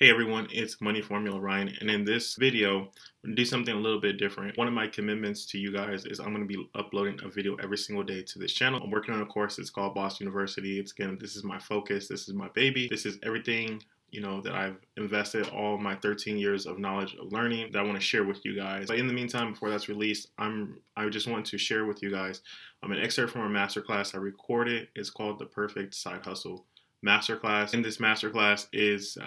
Hey everyone, it's Money Formula Ryan, and in this video, I'm going to do something a little bit different. One of my commitments to you guys is I'm going to be uploading a video every single day to this channel. I'm working on a course. It's called Boss University. This is my focus. This is my baby. This is everything that I've invested all my 13 years of knowledge of learning that I want to share with you guys. But in the meantime, before that's released, I just want to share with you guys an excerpt from a masterclass I recorded. It's called The Perfect Side Hustle Masterclass. In this masterclass is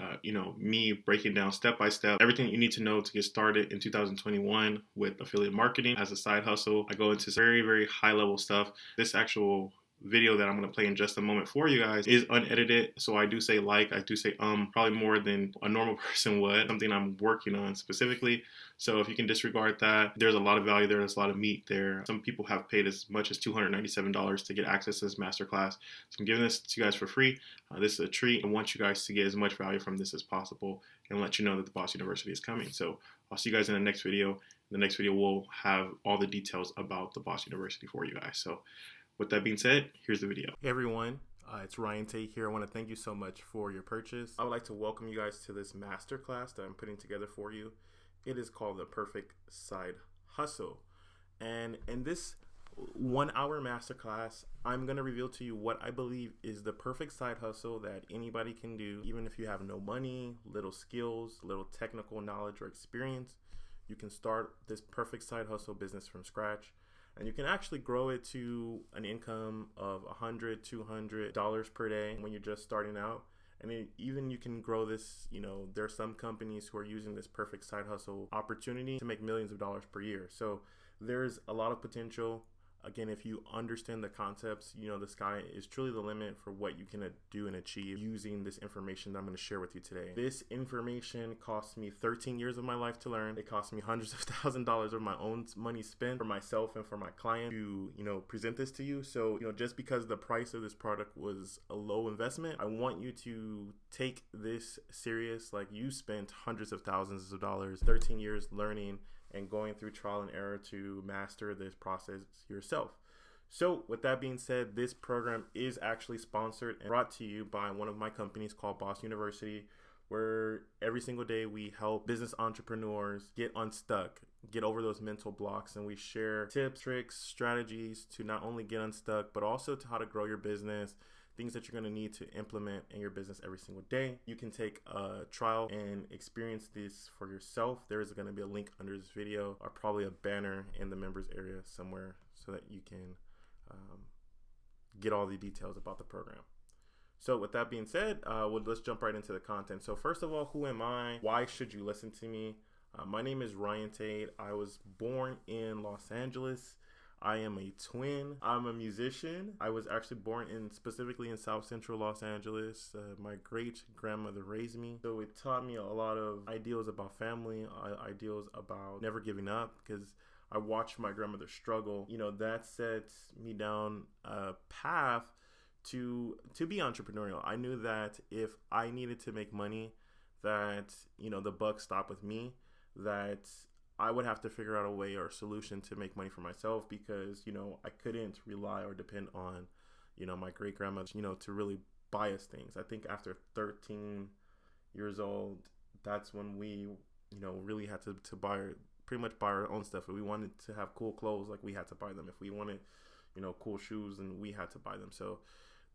me breaking down step by step everything you need to know to get started in 2021 with affiliate marketing as a side hustle. I go into very, very high level stuff. This actual video that I'm going to play in just a moment for you guys is unedited, so I do say probably more than a normal person would, something I'm working on specifically. So if you can disregard that, there's a lot of value there, there's a lot of meat there. Some people have paid as much as $297 to get access to this masterclass, so I'm giving this to you guys for free. This is a treat. I want you guys to get as much value from this as possible and let you know that the Boss University is coming. So I'll see you guys in the next video. The next video will have all the details about the Boss University for you guys. So with that being said, here's the video. Hey everyone, it's Ryan Tate here. I want to thank you so much for your purchase. I would like to welcome you guys to this masterclass that I'm putting together for you. It is called The Perfect Side Hustle. And in this 1 hour masterclass, I'm going to reveal to you what I believe is the perfect side hustle that anybody can do. Even if you have no money, little skills, little technical knowledge or experience, you can start this perfect side hustle business from scratch. And you can actually grow it to an income of $100, $200 per day when you're just starting out. And even you can grow this, there are some companies who are using this perfect side hustle opportunity to make millions of dollars per year. So there's a lot of potential. Again, if you understand the concepts, the sky is truly the limit for what you can do and achieve using this information that I'm going to share with you today. This information cost me 13 years of my life to learn. It cost me hundreds of thousands of dollars of my own money spent for myself and for my client to, present this to you. So, just because the price of this product was a low investment, I want you to take this serious. Like, you spent hundreds of thousands of dollars, 13 years learning and going through trial and error to master this process yourself. So with that being said, this program is actually sponsored and brought to you by one of my companies called Boss University, where every single day we help business entrepreneurs get unstuck, get over those mental blocks, and we share tips, tricks, strategies to not only get unstuck, but also to how to grow your business, things that you're going to need to implement in your business every single day. You can take a trial and experience this for yourself. There is going to be a link under this video, or probably a banner in the members area somewhere, so that you can get all the details about the program. So with that being said, let's jump right into the content. So first of all, who am I? Why should you listen to me? My name is Ryan Tate. I was born in Los Angeles. I am a twin. I'm a musician. I was actually born specifically in South Central Los Angeles. My great grandmother raised me. So it taught me a lot of ideals about family, ideals about never giving up, because I watched my grandmother struggle. That sets me down a path to be entrepreneurial. I knew that if I needed to make money, that, the buck stopped with me, that I would have to figure out a way or a solution to make money for myself, because, I couldn't rely or depend on, my great grandmother, to really buy us things. I think after 13 years old, that's when we, really had to pretty much buy our own stuff. If we wanted to have cool clothes, like, we had to buy them. If we wanted, cool shoes, then we had to buy them. So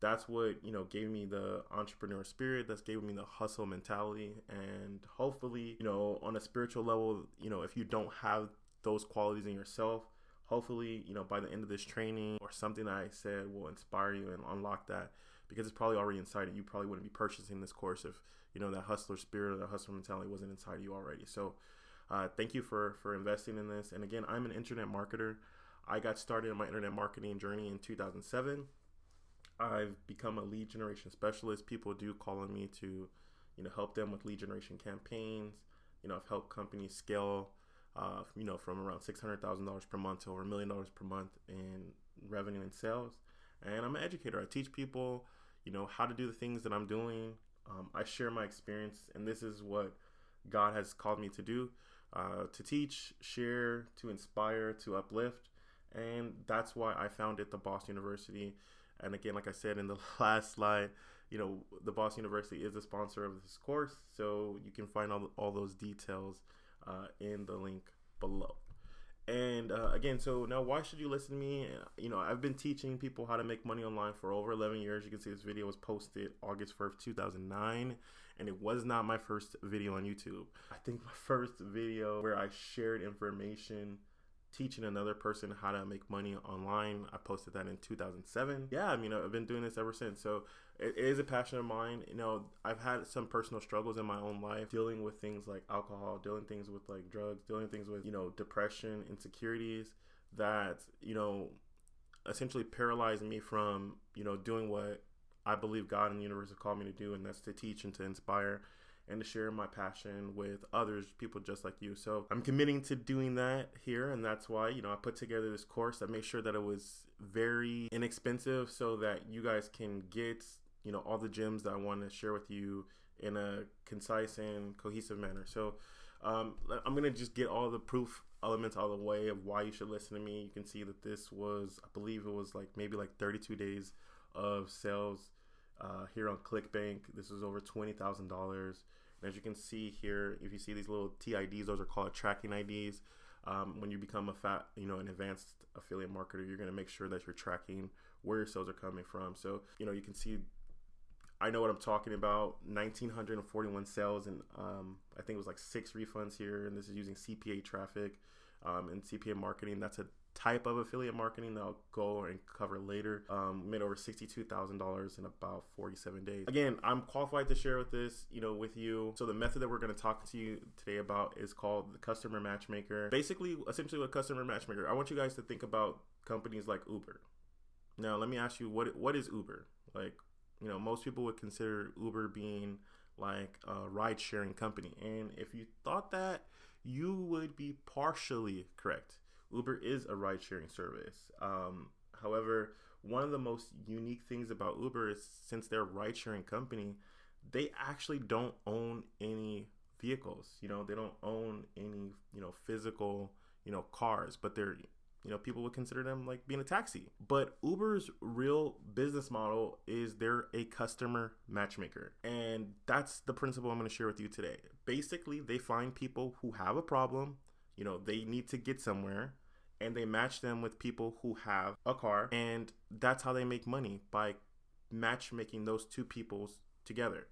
that's what, gave me the entrepreneur spirit. That's gave me the hustle mentality. And hopefully, on a spiritual level, if you don't have those qualities in yourself, hopefully, by the end of this training or something that I said will inspire you and unlock that, because it's probably already inside of you. You probably wouldn't be purchasing this course if, that hustler spirit or that hustler mentality wasn't inside of you already. So thank you for investing in this. And again, I'm an internet marketer. I got started in my internet marketing journey in 2007. I've become a lead generation specialist. People do call on me to, help them with lead generation campaigns. I've helped companies scale, from around $600,000 per month to over $1 million per month in revenue and sales. And I'm an educator. I teach people, how to do the things that I'm doing. I share my experience, and this is what God has called me to do, to teach, share, to inspire, to uplift. And that's why I founded the Boss University. And again, like I said in the last slide, the Boss University is the sponsor of this course, so you can find all those details in the link below. And again, so now why should you listen to me? I've been teaching people how to make money online for over 11 years. You can see this video was posted August 1st, 2009, and it was not my first video on YouTube. I think my first video where I shared information teaching another person how to make money online, I posted that in 2007. Yeah, I've been doing this ever since. So it is a passion of mine. I've had some personal struggles in my own life, dealing with things like alcohol, dealing things with like drugs, dealing things with, depression, insecurities that, essentially paralyzed me from, doing what I believe God and the universe have called me to do, and that's to teach and to inspire and to share my passion with others, people just like you. So I'm committing to doing that here, and that's why, I put together this course. I made sure that it was very inexpensive so that you guys can get, all the gems that I want to share with you in a concise and cohesive manner. So I'm going to just get all the proof elements out of the way of why you should listen to me. You can see that this was, I believe it was maybe 32 days of sales here on Clickbank. This is over $20,000. And as you can see here, if you see these little TIDs, those are called tracking IDs. When you become an advanced affiliate marketer, you're going to make sure that you're tracking where your sales are coming from. So, you can see, I know what I'm talking about. 1,941 sales, and I think it was 6 refunds here. And this is using CPA Traffic and Cpa Marketing. That's a type of affiliate marketing that I'll go and cover later. Made over $62,000 in about 47 days. Again, I'm qualified to share with this, with you. So the method that we're going to talk to you today about is called the Customer Matchmaker. Essentially what Customer Matchmaker, I want you guys to think about companies like Uber. Now, let me ask you, what is Uber? Most people would consider Uber being like a ride-sharing company. And if you thought that, you would be partially correct. Uber is a ride-sharing service. However, one of the most unique things about Uber is, since they're a ride-sharing company, they actually don't own any vehicles. They don't own any, physical, cars, but they're, people would consider them like being a taxi. But Uber's real business model is they're a customer matchmaker. And that's the principle I'm going to share with you today. Basically, they find people who have a problem, they need to get somewhere, and they match them with people who have a car. And that's how they make money, by matchmaking those two people together.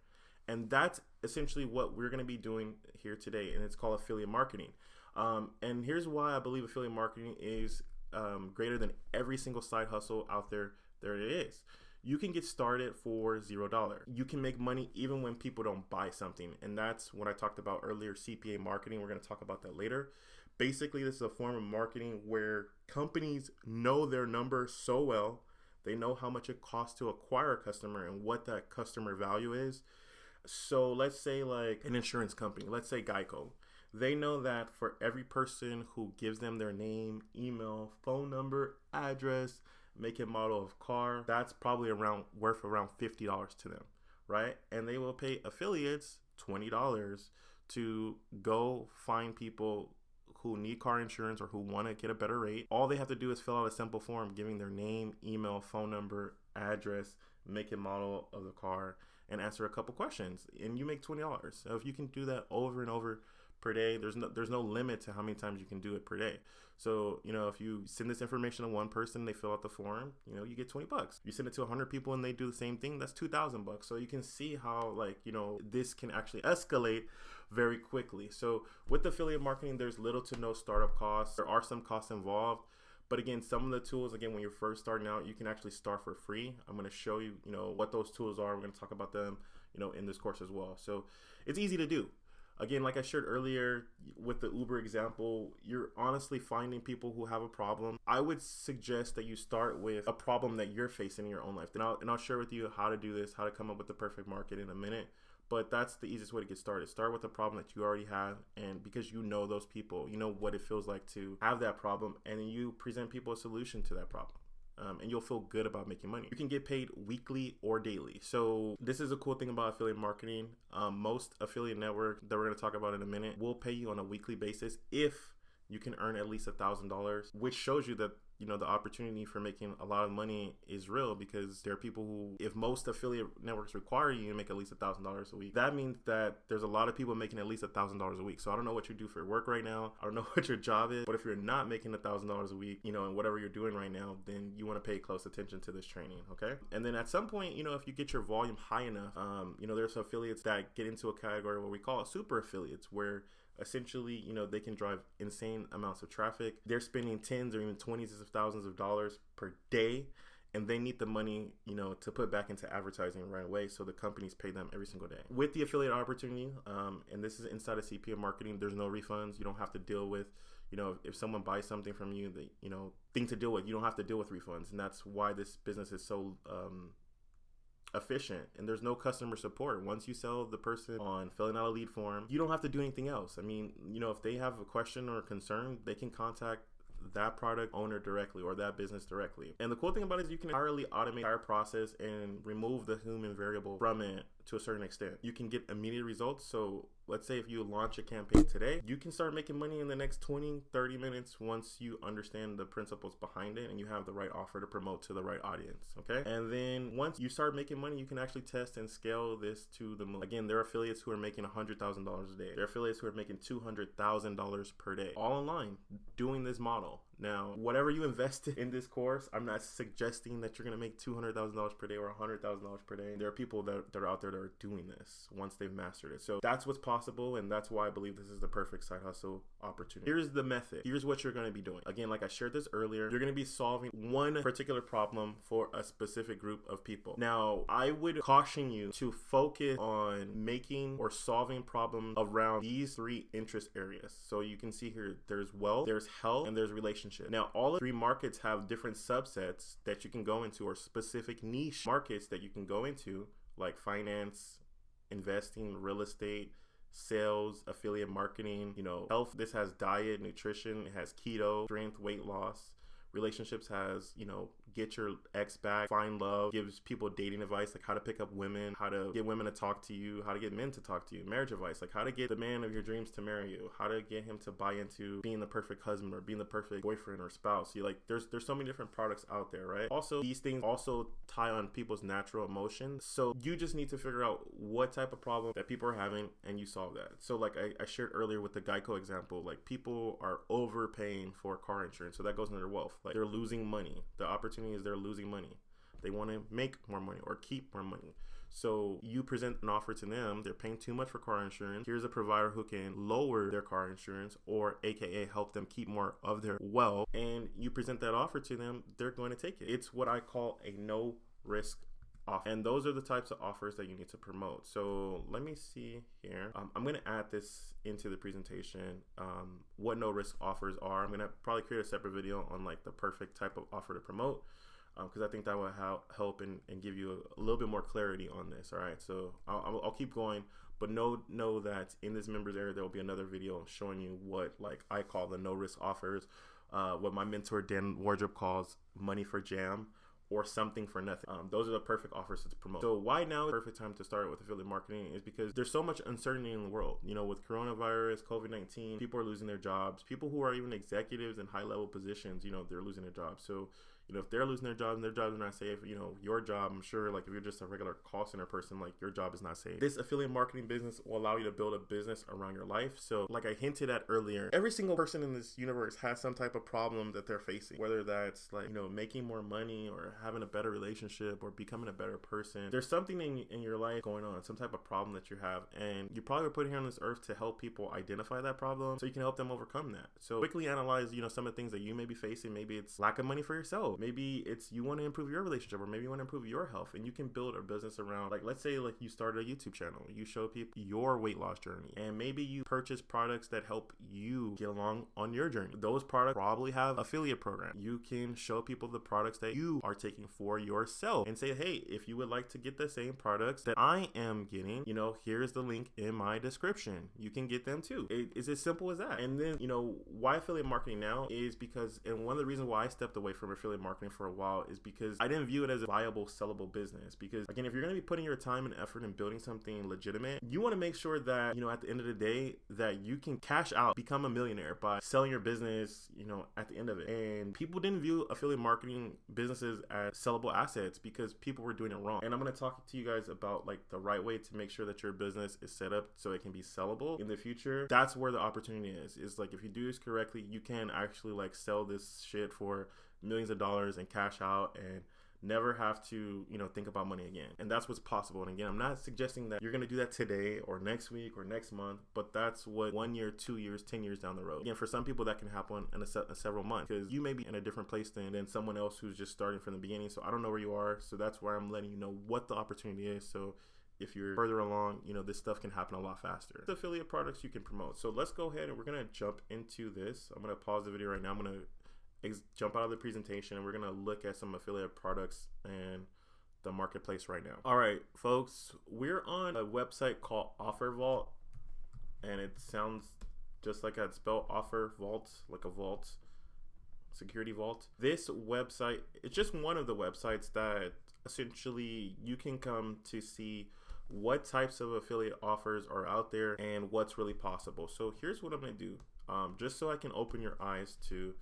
And that's essentially what we're going to be doing here today. And it's called affiliate marketing. And here's why I believe affiliate marketing is greater than every single side hustle out there. There it is. You can get started for $0. You can make money even when people don't buy something. And that's what I talked about earlier, CPA marketing. We're going to talk about that later. Basically, this is a form of marketing where companies know their number so well. They know how much it costs to acquire a customer and what that customer value is. So let's say like an insurance company, let's say Geico. They know that for every person who gives them their name, email, phone number, address, make and model of car, that's probably worth around $50 to them, right? And they will pay affiliates $20 to go find people who need car insurance or who want to get a better rate. All they have to do is fill out a simple form giving their name, email, phone number, address, make and model of the car, and answer a couple questions, and you make $20. So if you can do that over and over per day, there's no limit to how many times you can do it per day. So, if you send this information to one person, they fill out the form, you get $20. You send it to 100 people and they do the same thing, that's $2,000. So you can see how this can actually escalate very quickly. So with affiliate marketing, there's little to no startup costs. There are some costs involved. But again, some of the tools, when you're first starting out, you can actually start for free. I'm going to show you, what those tools are. We're going to talk about them, in this course as well. So it's easy to do. Again, like I shared earlier with the Uber example, you're honestly finding people who have a problem. I would suggest that you start with a problem that you're facing in your own life. And I'll share with you how to do this, how to come up with the perfect market in a minute. But that's the easiest way to get started. Start with a problem that you already have, and because you know those people, you know what it feels like to have that problem, and then you present people a solution to that problem. And you'll feel good about making money. You can get paid weekly or daily. So this is a cool thing about affiliate marketing. Most affiliate networks that we're going to talk about in a minute will pay you on a weekly basis if you can earn at least $1,000, which shows you that the opportunity for making a lot of money is real, because there are people who, if most affiliate networks require you to make at least $1,000 a week, that means that there's a lot of people making at least $1,000 a week. So I don't know what you do for work right now. I don't know what your job is, but if you're not making $1,000 a week, and whatever you're doing right now, then you want to pay close attention to this training. Okay. And then at some point, if you get your volume high enough, there's affiliates that get into a category where we call it super affiliates, where essentially, they can drive insane amounts of traffic. They're spending tens or even twenties of thousands of dollars per day, and they need the money, to put back into advertising right away. So the companies pay them every single day. With the affiliate opportunity, and this is inside of Cpa Marketing, there's no refunds. You don't have to deal with, if someone buys something from you, thing to deal with. You don't have to deal with refunds, and that's why this business is so efficient, and there's no customer support. Once you sell the person on filling out a lead form, you don't have to do anything else. I mean, if they have a question or a concern, they can contact that product owner directly or that business directly. And the cool thing about it is you can entirely automate our process and remove the human variable from it to a certain extent. You can get immediate results. So let's say if you launch a campaign today, you can start making money in the next 20-30 minutes once you understand the principles behind it and you have the right offer to promote to the right audience. Okay. And then once you start making money, you can actually test and scale this to the moon. Again, there are affiliates who are making $100,000 a day. There are affiliates who are making $200,000 per day, all online, doing this model. Now, whatever you invested in this course, I'm not suggesting that you're going to make $200,000 per day or $100,000 per day. There are people that are out there that are doing this once they've mastered it. So that's what's possible, and that's why I believe this is the perfect side hustle opportunity. Here's the method. Here's what you're going to be doing. Again, like I shared this earlier, you're going to be solving one particular problem for a specific group of people. Now, I would caution you to focus on making or solving problems around these three interest areas. So you can see here, there's wealth, there's health, and there's relationship. Now, all the three markets have different subsets that you can go into, or specific niche markets that you can go into, like finance, investing, real estate, sales, affiliate marketing, health. This has diet, nutrition, it has keto, strength, weight loss. Relationships has, get your ex back, find love, gives people dating advice, like how to pick up women, how to get women to talk to you, how to get men to talk to you, marriage advice, like how to get the man of your dreams to marry you, how to get him to buy into being the perfect husband or being the perfect boyfriend or spouse. There's so many different products out there, right? Also, these things also tie on people's natural emotions. So you just need to figure out what type of problem that people are having and you solve that. So like I shared earlier with the Geico example, like people are overpaying for car insurance. So that goes into their wealth. Like they're losing money. The opportunity is they're losing money. They want to make more money or keep more money. So you present an offer to them. They're paying too much for car insurance. Here's a provider who can lower their car insurance, or AKA help them keep more of their wealth. And you present that offer to them. They're going to take it. It's what I call a no risk offer. And those are the types of offers that you need to promote. So let me see here. I'm going to add this into the presentation, what no risk offers are. I'm going to probably create a separate video on like the perfect type of offer to promote, because I think that will help and give you a little bit more clarity on this. All right, so I'll keep going, but know that in this members area there will be another video showing you what like I call the no risk offers, what my mentor Dan Wardrop calls money for jam, or something for nothing. Those are the perfect offers to promote. So why now is the perfect time to start with affiliate marketing is because there's so much uncertainty in the world. With coronavirus, COVID-19, people are losing their jobs. People who are even executives in high level positions, they're losing their jobs. So, if they're losing their jobs and their jobs are not safe, your job, I'm sure, like if you're just a regular call center person, like your job is not safe. This affiliate marketing business will allow you to build a business around your life. So like I hinted at earlier, every single person in this universe has some type of problem that they're facing, whether that's like, making more money or having a better relationship or becoming a better person. There's something in your life going on, some type of problem that you have, and you probably were put here on this earth to help people identify that problem so you can help them overcome that. So quickly analyze, some of the things that you may be facing. Maybe it's lack of money for yourself. Maybe it's you want to improve your relationship, or maybe you want to improve your health, and you can build a business around, like, let's say like you started a YouTube channel, you show people your weight loss journey, and maybe you purchase products that help you get along on your journey. Those products probably have affiliate program. You can show people the products that you are taking for yourself and say, hey, if you would like to get the same products that I am getting, here's the link in my description. You can get them too. It's as simple as that. And then, why affiliate marketing now is because, and one of the reasons why I stepped away from affiliate affiliate marketing for a while is because I didn't view it as a viable, sellable business. Because again, if you're going to be putting your time and effort in building something legitimate, you want to make sure that, at the end of the day, that you can cash out, become a millionaire by selling your business, at the end of it. And people didn't view affiliate marketing businesses as sellable assets because people were doing it wrong. And I'm going to talk to you guys about like the right way to make sure that your business is set up so it can be sellable in the future. That's where the opportunity is like, if you do this correctly, you can actually like sell this shit for millions of dollars and cash out and never have to, think about money again. And that's what's possible. And again, I'm not suggesting that you're going to do that today or next week or next month, but that's what 1 year, 2 years, 10 years down the road. Again, for some people that can happen in several months because you may be in a different place than someone else who's just starting from the beginning. So I don't know where you are. So that's where I'm letting you know what the opportunity is. So if you're further along, this stuff can happen a lot faster. The affiliate products you can promote. So let's go ahead and we're going to jump into this. I'm going to pause the video right now. I'm going to jump out of the presentation and we're going to look at some affiliate products and the marketplace right now. All right, folks, we're on a website called Offer Vault, and it sounds just like I'd spell Offer Vault, like a vault, security vault. This website, it's just one of the websites that essentially you can come to see what types of affiliate offers are out there and what's really possible. So here's what I'm going to do, just so I can open your eyes to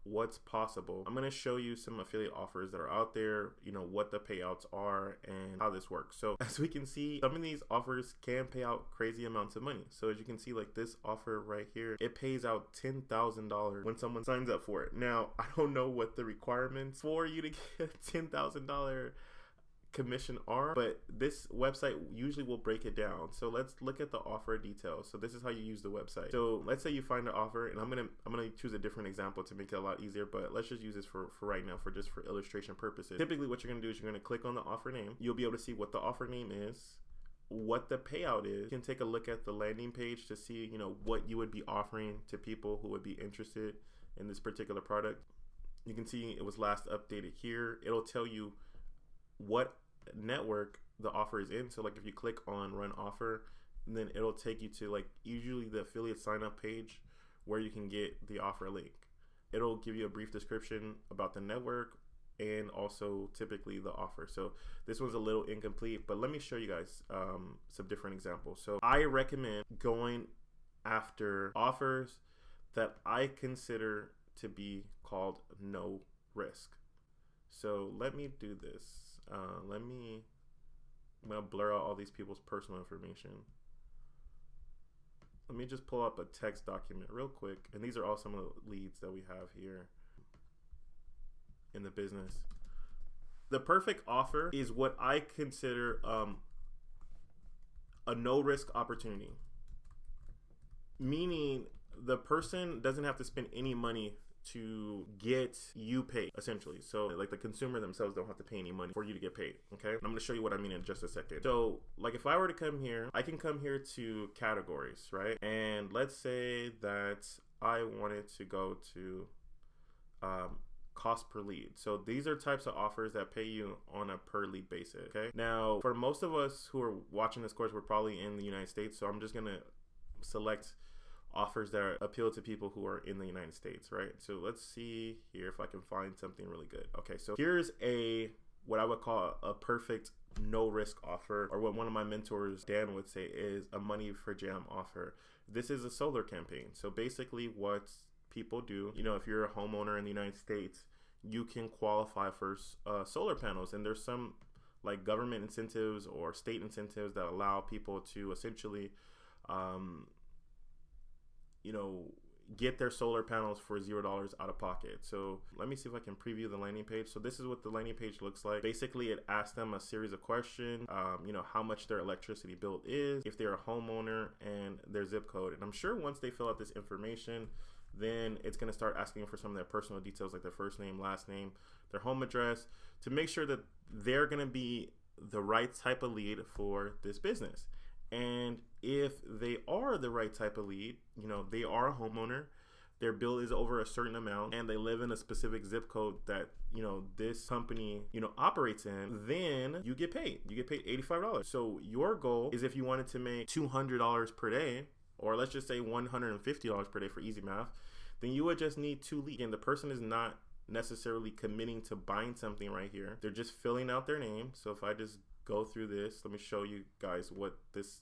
what's possible. I'm going to show you some affiliate offers that are out there, what the payouts are and how this works. So as we can see, some of these offers can pay out crazy amounts of money. So as you can see, like this offer right here, it pays out $10,000 when someone signs up for it. Now, I don't know what the requirements for you to get $10,000 commission are, but this website usually will break it down. So let's look at the offer details. So this is how you use the website. So let's say you find an offer, and I'm gonna choose a different example to make it a lot easier, but let's just use this for right now for illustration purposes. Typically what you're gonna do is you're gonna click on the offer name. You'll be able to see what the offer name is, what the payout is. You can take a look at the landing page to see what you would be offering to people who would be interested in this particular product. You can see it was last updated here. It'll tell you what network the offer is in. So like if you click on run offer, then it'll take you to like usually the affiliate sign up page where you can get the offer link. It'll give you a brief description about the network and also typically the offer. So this one's a little incomplete, but let me show you guys some different examples. So I recommend going after offers that I consider to be called no risk. So let me do this. I'm gonna blur out all these people's personal information. Let me just pull up a text document real quick. And these are all some of the leads that we have here in the business. The perfect offer is what I consider a no risk opportunity. Meaning the person doesn't have to spend any money to get you paid, essentially. So like the consumer themselves don't have to pay any money for you to get paid. Okay, I'm going to show you what I mean in just a second. So like if I were to come here, I can come here to categories, right? And let's say that I wanted to go to cost per lead. So these are types of offers that pay you on a per lead basis. Okay, now for most of us who are watching this course, we're probably in the United States, so I'm just going to select offers that appeal to people who are in the United States, right? So let's see here if I can find something really good. Okay, so here's what I would call a perfect no risk offer, or what one of my mentors, Dan, would say is a money for jam offer. This is a solar campaign. So basically what people do, if you're a homeowner in the United States, you can qualify for solar panels, and there's some like government incentives or state incentives that allow people to essentially get their solar panels for $0 out of pocket. So let me see if I can preview the landing page. So this is what the landing page looks like. Basically, it asks them a series of questions, how much their electricity bill is, if they're a homeowner, and their zip code. And I'm sure once they fill out this information, then it's going to start asking for some of their personal details, like their first name, last name, their home address, to make sure that they're going to be the right type of lead for this business. And if they are the right type of lead, they are a homeowner, their bill is over a certain amount, and they live in a specific zip code that, this company, operates in, then you get paid. You get paid $85. So your goal is, if you wanted to make $200 per day, or let's just say $150 per day for easy math, then you would just need 2 leads. And the person is not necessarily committing to buying something right here. They're just filling out their name. So if I just go through this, let me show you guys what this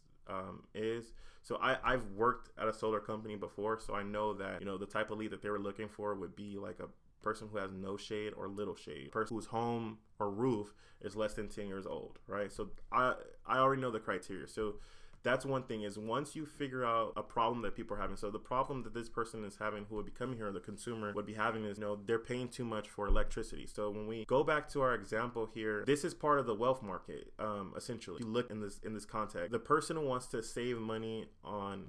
is. So I've worked at a solar company before, so I know that, you know, the type of lead that they were looking for would be like a person who has no shade or little shade, person whose home or roof is less than 10 years old, right? So I already know the criteria. So that's one thing, is once you figure out a problem that people are having. So the problem that this person is having, who would be coming here, or the consumer would be having, is, you know, they're paying too much for electricity. So when we go back to our example here, this is part of the wealth market. Essentially, if you look in this context, the person who wants to save money on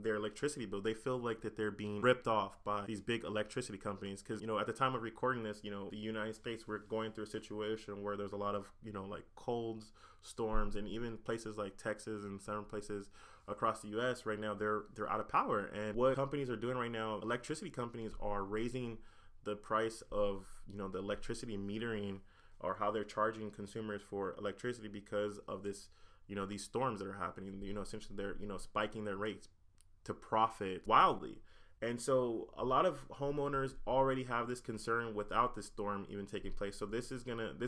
their electricity bill, they feel like that they're being ripped off by these big electricity companies, because, you know, at the time of recording this, you know, the United States, we're going through a situation where there's a lot of, you know, like colds, storms, and even places like Texas and some places across the US right now, they're out of power. And what companies are doing right now, electricity companies are raising the price of, you know, the electricity metering, or how they're charging consumers for electricity, because of this, you know, these storms that are happening. You know, essentially they're, you know, spiking their rates to profit wildly. And so a lot of homeowners already have this concern without this storm even taking place. So this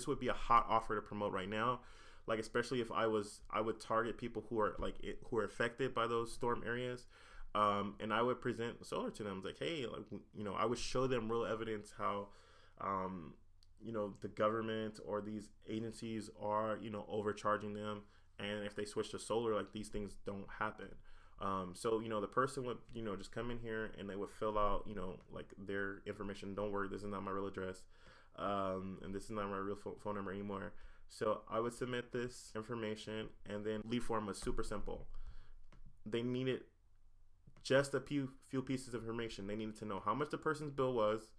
would be a hot offer to promote right now. Like, especially if I would target people who are affected by those storm areas. And I would present solar to them. It's like, hey, like, you know, I would show them real evidence how, you know, the government or these agencies are, you know, overcharging them. And if they switch to solar, like, these things don't happen. So, you know, the person would, you know, just come in here and they would fill out, you know, like, their information. Don't worry, this is not my real address. And this is not my real phone number anymore. So I would submit this information, and then lead form was super simple. They needed just a few pieces of information. They needed to know how much the person's bill was,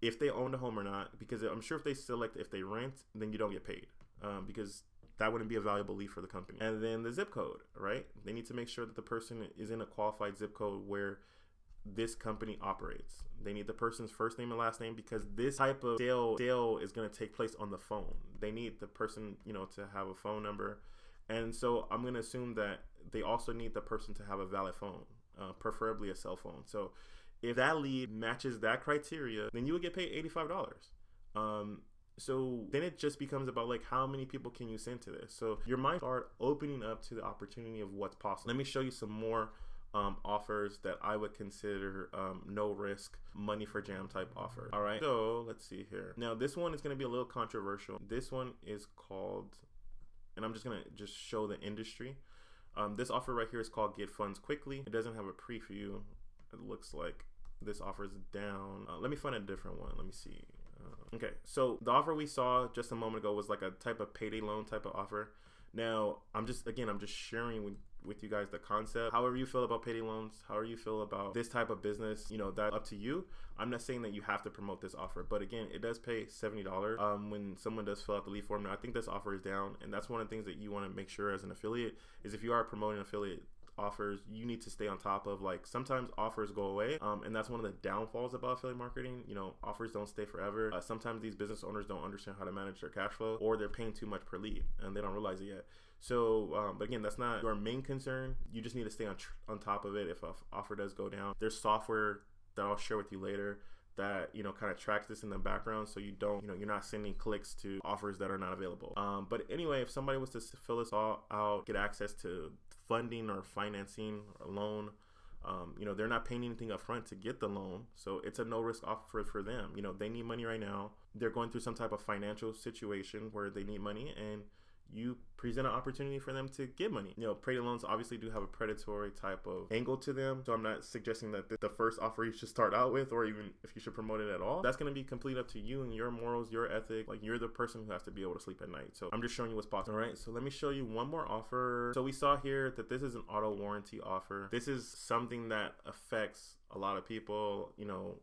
if they owned a home or not, because I'm sure if they rent, then you don't get paid, because that wouldn't be a valuable lead for the company. And then the zip code, right? They need to make sure that the person is in a qualified zip code where this company operates. They need the person's first name and last name, because this type of sale is going to take place on the phone. They need the person, you know, to have a phone number. And so I'm going to assume that they also need the person to have a valid phone, preferably a cell phone. So if that lead matches that criteria, then you would get paid $85. So then it just becomes about, like, how many people can you send to this? So your mind start opening up to the opportunity of what's possible. Let me show you some more offers that I would consider no risk, money for jam type offer. All right, so let's see here. Now this one is going to be a little controversial. This one is called, and I'm just going to show the industry. This offer right here is called Get Funds Quickly. It doesn't have a preview. It looks like this offer is down. Let me find a different one. Let me see. Okay, so the offer we saw just a moment ago was like a type of payday loan type of offer. Now, I'm just sharing with you guys the concept. However you feel about payday loans, however you feel about this type of business, you know, that's up to you. I'm not saying that you have to promote this offer, but again, it does pay $70 when someone does fill out the lead form. Now, I think this offer is down, and that's one of the things that you want to make sure as an affiliate is, if you are promoting affiliate offers, you need to stay on top of, like, sometimes offers go away, and that's one of the downfalls about affiliate marketing. You know, offers don't stay forever. Sometimes these business owners don't understand how to manage their cash flow, or they're paying too much per lead and they don't realize it yet. So but again, that's not your main concern. You just need to stay on top of it. If an offer does go down, there's software that I'll share with you later that, you know, kind of tracks this in the background, so you don't, you know, you're not sending clicks to offers that are not available. But anyway, if somebody was to fill this all out, get access to funding or financing or loan, you know, they're not paying anything up front to get the loan, so it's a no risk offer for them. You know, they need money right now. They're going through some type of financial situation where they need money, and you present an opportunity for them to get money. You know, payday loans obviously do have a predatory type of angle to them, so I'm not suggesting that the first offer you should start out with, or even if you should promote it at all. That's going to be complete up to you and your morals, your ethic. Like, you're the person who has to be able to sleep at night. So I'm just showing you what's possible. All right, so let me show you one more offer. So we saw here that this is an auto warranty offer. This is something that affects a lot of people. You know,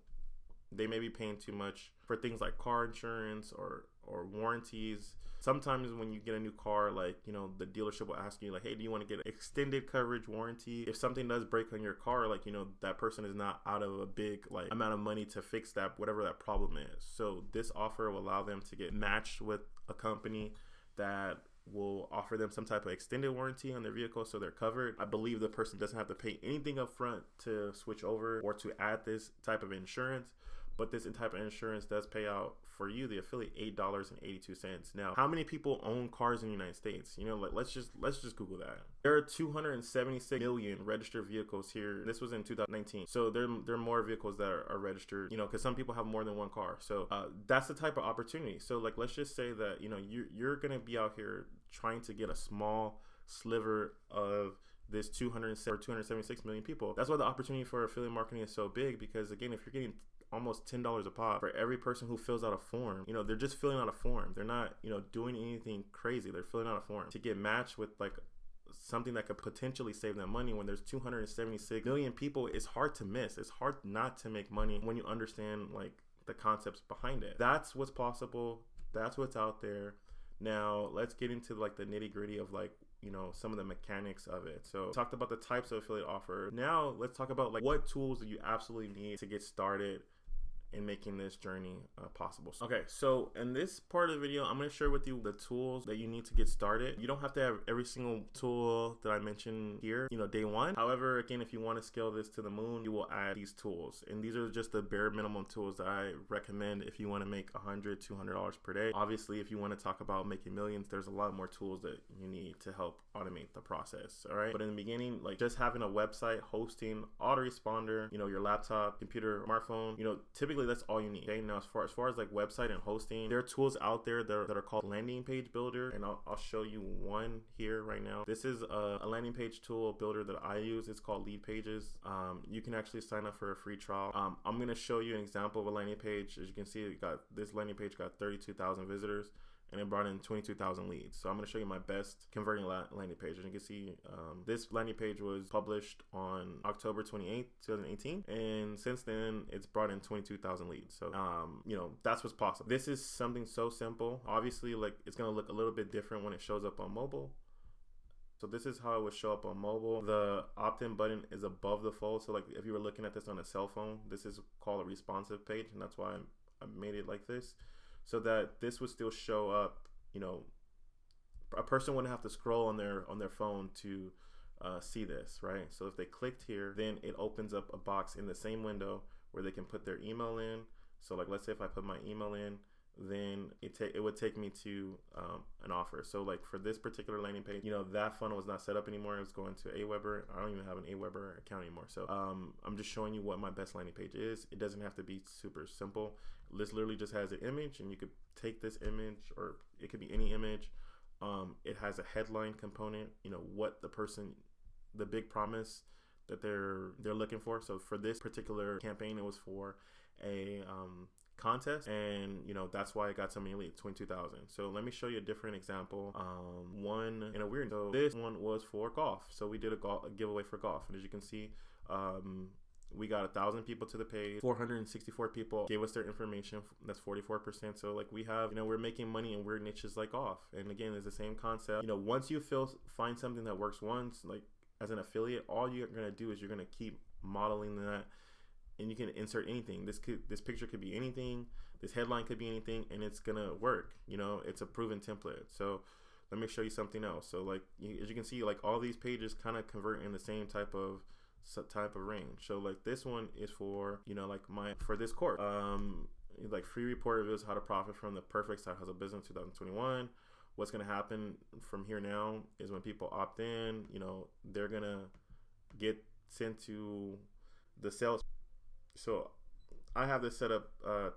they may be paying too much for things like car insurance or warranties. Sometimes when you get a new car, like, you know, the dealership will ask you, like, hey, do you want to get an extended coverage warranty? If something does break on your car, like, you know, that person is not out of a big, like, amount of money to fix that, whatever that problem is. So this offer will allow them to get matched with a company that will offer them some type of extended warranty on their vehicle, so they're covered. I believe the person doesn't have to pay anything up front to switch over or to add this type of insurance. but this type of insurance does pay out for you, the affiliate, $8.82. Now, how many people own cars in the United States? You know, like let's just Google that. There are 276 million registered vehicles here. This was in 2019. So there are more vehicles that are registered, you know, because some people have more than one car. So that's the type of opportunity. So like, let's just say that, you know, you're going to be out here trying to get a small sliver of this 276 million people. That's why the opportunity for affiliate marketing is so big, because again, if you're getting almost $10 a pop for every person who fills out a form, you know, they're just filling out a form. They're not, you know, doing anything crazy. They're filling out a form to get matched with like something that could potentially save them money. When there's 276 million people, it's hard to miss. It's hard not to make money when you understand like the concepts behind it. That's what's possible. That's what's out there. Now let's get into like the nitty gritty of like, you know, some of the mechanics of it. So talked about the types of affiliate offer. Now let's talk about like what tools do you absolutely need to get started in making this journey possible. Okay, so in this part of the video, I'm going to share with you the tools that you need to get started. You don't have to have every single tool that I mentioned here, you know, day one. However, again, if you want to scale this to the moon, you will add these tools. And these are just the bare minimum tools that I recommend if you want to make $100, $200 per day. Obviously, if you want to talk about making millions, there's a lot more tools that you need to help automate the process. All right. But in the beginning, like just having a website, hosting, autoresponder, you know, your laptop, computer, smartphone, you know, typically that's all you need. Okay, now as far as like website and hosting, there are tools out there that are called landing page builder, and I'll show you one here right now. This is a landing page tool builder that I use. It's called Leadpages. You can actually sign up for a free trial. I'm going to show you an example of a landing page. As you can see, this landing page got 32,000 visitors, and it brought in 22,000 leads. So I'm going to show you my best converting landing page. As you can see, this landing page was published on October 28th, 2018. And since then, it's brought in 22,000 leads. So, you know, that's what's possible. This is something so simple. Obviously, like it's going to look a little bit different when it shows up on mobile. So this is how it would show up on mobile. The opt-in button is above the fold. So like if you were looking at this on a cell phone, this is called a responsive page. And that's why I made it like this, so that this would still show up. You know, a person wouldn't have to scroll on their phone to see this, right? So if they clicked here, then it opens up a box in the same window where they can put their email in. So like, let's say if I put my email in, then it would take me to an offer. So like for this particular landing page, you know, that funnel was not set up anymore. It was going to Aweber. I don't even have an Aweber account anymore. So I'm just showing you what my best landing page is. It doesn't have to be super simple. This literally just has an image, and you could take this image, or it could be any image. It has a headline component, you know, what the big promise that they're looking for. So for this particular campaign, it was for a contest, and you know, that's why I got so many leads, 22,000. So let me show you a different example. One in a weird, so this one was for golf. So we did a giveaway for golf, and as you can see, we got 1,000 people to the page. 464 people gave us their information. That's 44%. So like we have, you know, we're making money in weird niches like golf. And again, it's the same concept. You know, once you find something that works once, like as an affiliate, all you're gonna do is you're gonna keep modeling that. And you can insert anything. This picture could be anything. This headline could be anything, and it's gonna work. You know, it's a proven template. So let me show you something else. So like, as you can see, like all these pages kind of convert in the same type of range. So like this one is for, you know, like for this course, like free report reveals how to profit from the perfect side hustle business 2021. What's gonna happen from here now is when people opt in, you know, they're gonna get sent to the sales. So I have this set up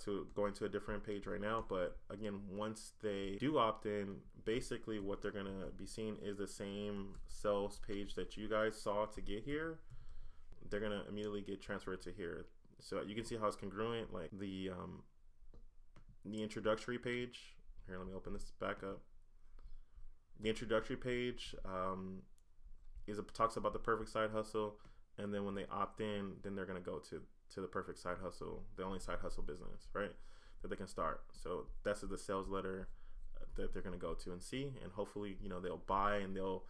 to going to a different page right now, but again, once they do opt in, basically what they're gonna be seeing is the same sales page that you guys saw to get here. They're gonna immediately get transferred to here. So you can see how it's congruent. Like the introductory page here. Let me open this back up. The introductory page talks about the perfect side hustle, and then when they opt in, then they're gonna go to the perfect side hustle, the only side hustle business, right, that they can start. So that's the sales letter that they're going to go to and see, and hopefully, you know, they'll buy and they'll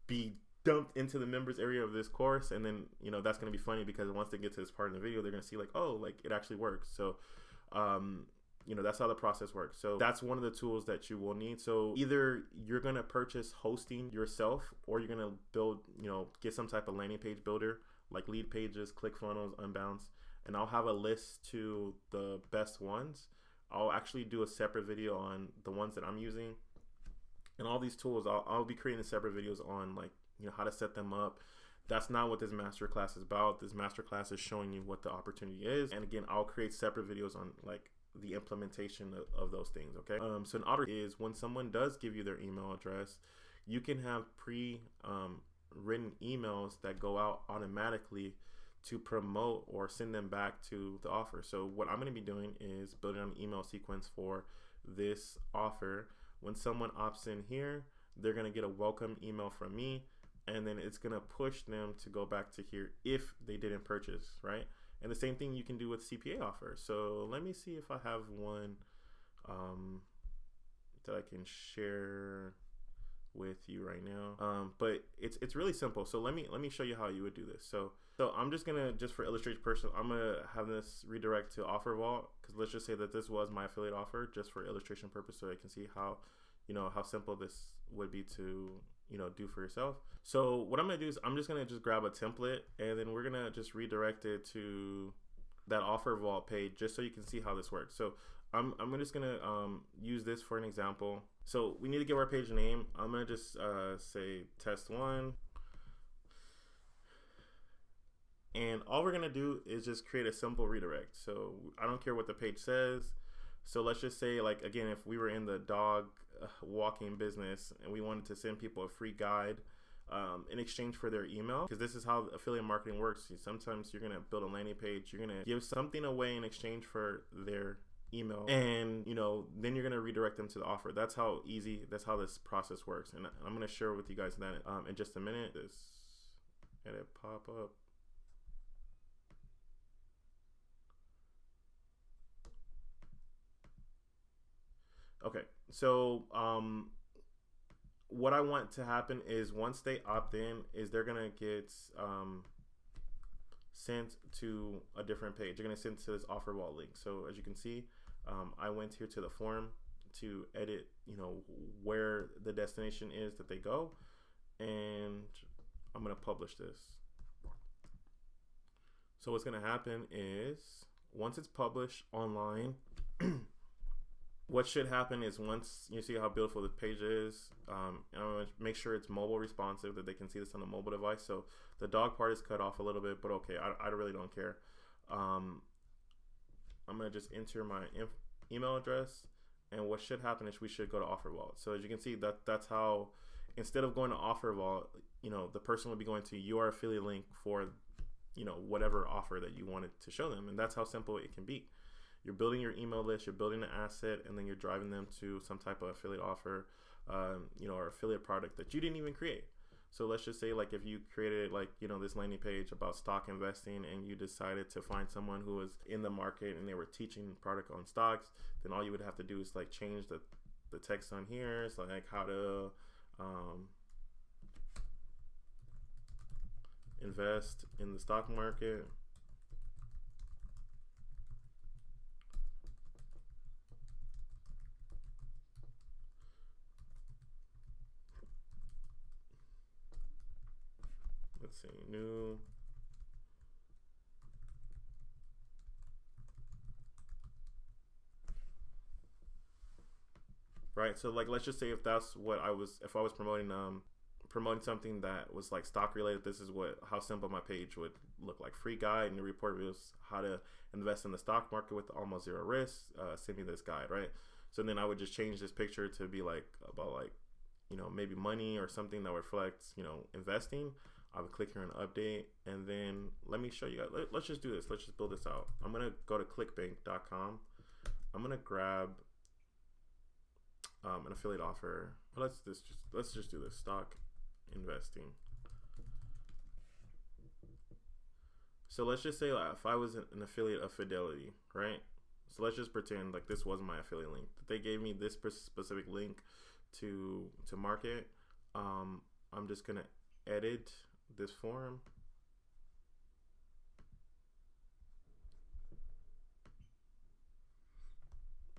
be dumped into the members area of this course. And then, you know, that's going to be funny because once they get to this part of the video, they're going to see like, oh, like it actually works. So you know, that's how the process works. So that's one of the tools that you will need. So either you're going to purchase hosting yourself, or you're going to build, you know, get some type of landing page builder like Leadpages, ClickFunnels, Unbounce, and I'll have a list to the best ones. I'll actually do a separate video on the ones that I'm using, and all these tools. I'll be creating separate videos on, like, you know, how to set them up. That's not what this masterclass is about. This masterclass is showing you what the opportunity is, and again, I'll create separate videos on like the implementation of those things. Okay. So an auto is when someone does give you their email address, you can have written emails that go out automatically to promote or send them back to the offer. So what I'm going to be doing is building an email sequence for this offer. When someone opts in here, they're going to get a welcome email from me, and then it's going to push them to go back to here if they didn't purchase, right? And the same thing you can do with CPA offers. So let me see if I have one that I can share with you right now. But it's really simple. So let me show you how you would do this. So I'm just gonna, just for illustration purposes, I'm gonna have this redirect to Offer Vault, because let's just say that this was my affiliate offer, just for illustration purpose, so I can see how, you know, how simple this would be to, you know, do for yourself. So what I'm gonna do is I'm just gonna grab a template, and then we're gonna just redirect it to that Offer Vault page, just so you can see how this works. So I'm just gonna use this for an example. So we need to give our page a name. I'm gonna just say test 1. And all we're gonna do is just create a simple redirect. So I don't care what the page says. So let's just say, like, again, if we were in the dog walking business and we wanted to send people a free guide in exchange for their email, because this is how affiliate marketing works. Sometimes you're gonna build a landing page, you're gonna give something away in exchange for their email, and, you know, then you're gonna redirect them to the offer. That's how this process works. And I'm gonna share with you guys that in just a minute. This edit pop up. Okay, so what I want to happen is once they opt in, is they're gonna get sent to a different page. They're gonna send to this Offer Vault link. So as you can see, I went here to the form to edit, you know, where the destination is that they go, and I'm gonna publish this. So what's gonna happen is once it's published online, what should happen is, once you see how beautiful the page is, I'm gonna make sure it's mobile responsive, that they can see this on a mobile device. So the dog part is cut off a little bit, but okay, I really don't care. I'm gonna just enter my email address, and what should happen is we should go to Offer Vault. So as you can see, that's how, instead of going to Offer Vault, you know, the person will be going to your affiliate link for, you know, whatever offer that you wanted to show them. And that's how simple it can be. You're building your email list, you're building an asset, and then you're driving them to some type of affiliate offer, you know, or affiliate product that you didn't even create. So let's just say, like, if you created, like, you know, this landing page about stock investing, and you decided to find someone who was in the market and they were teaching product on stocks, then all you would have to do is, like, change the text on here. It's like how to invest in the stock market. Let's see, new. Right, so, like, let's just say if that's what if I was promoting something that was like stock related, this is how simple my page would look like. Free guide, and the report was how to invest in the stock market with almost zero risk. Send me this guide, right? So then I would just change this picture to be like about, like, you know, maybe money or something that reflects, you know, investing. I would click here on update, and then let me show you guys. Let's just do this. Let's just build this out. I'm gonna go to clickbank.com. I'm gonna grab an affiliate offer. Let's just do this, stock investing. So let's just say, like, if I was an affiliate of Fidelity, right? So let's just pretend like this was my affiliate link. They gave me this specific link to market. I'm just gonna edit this form.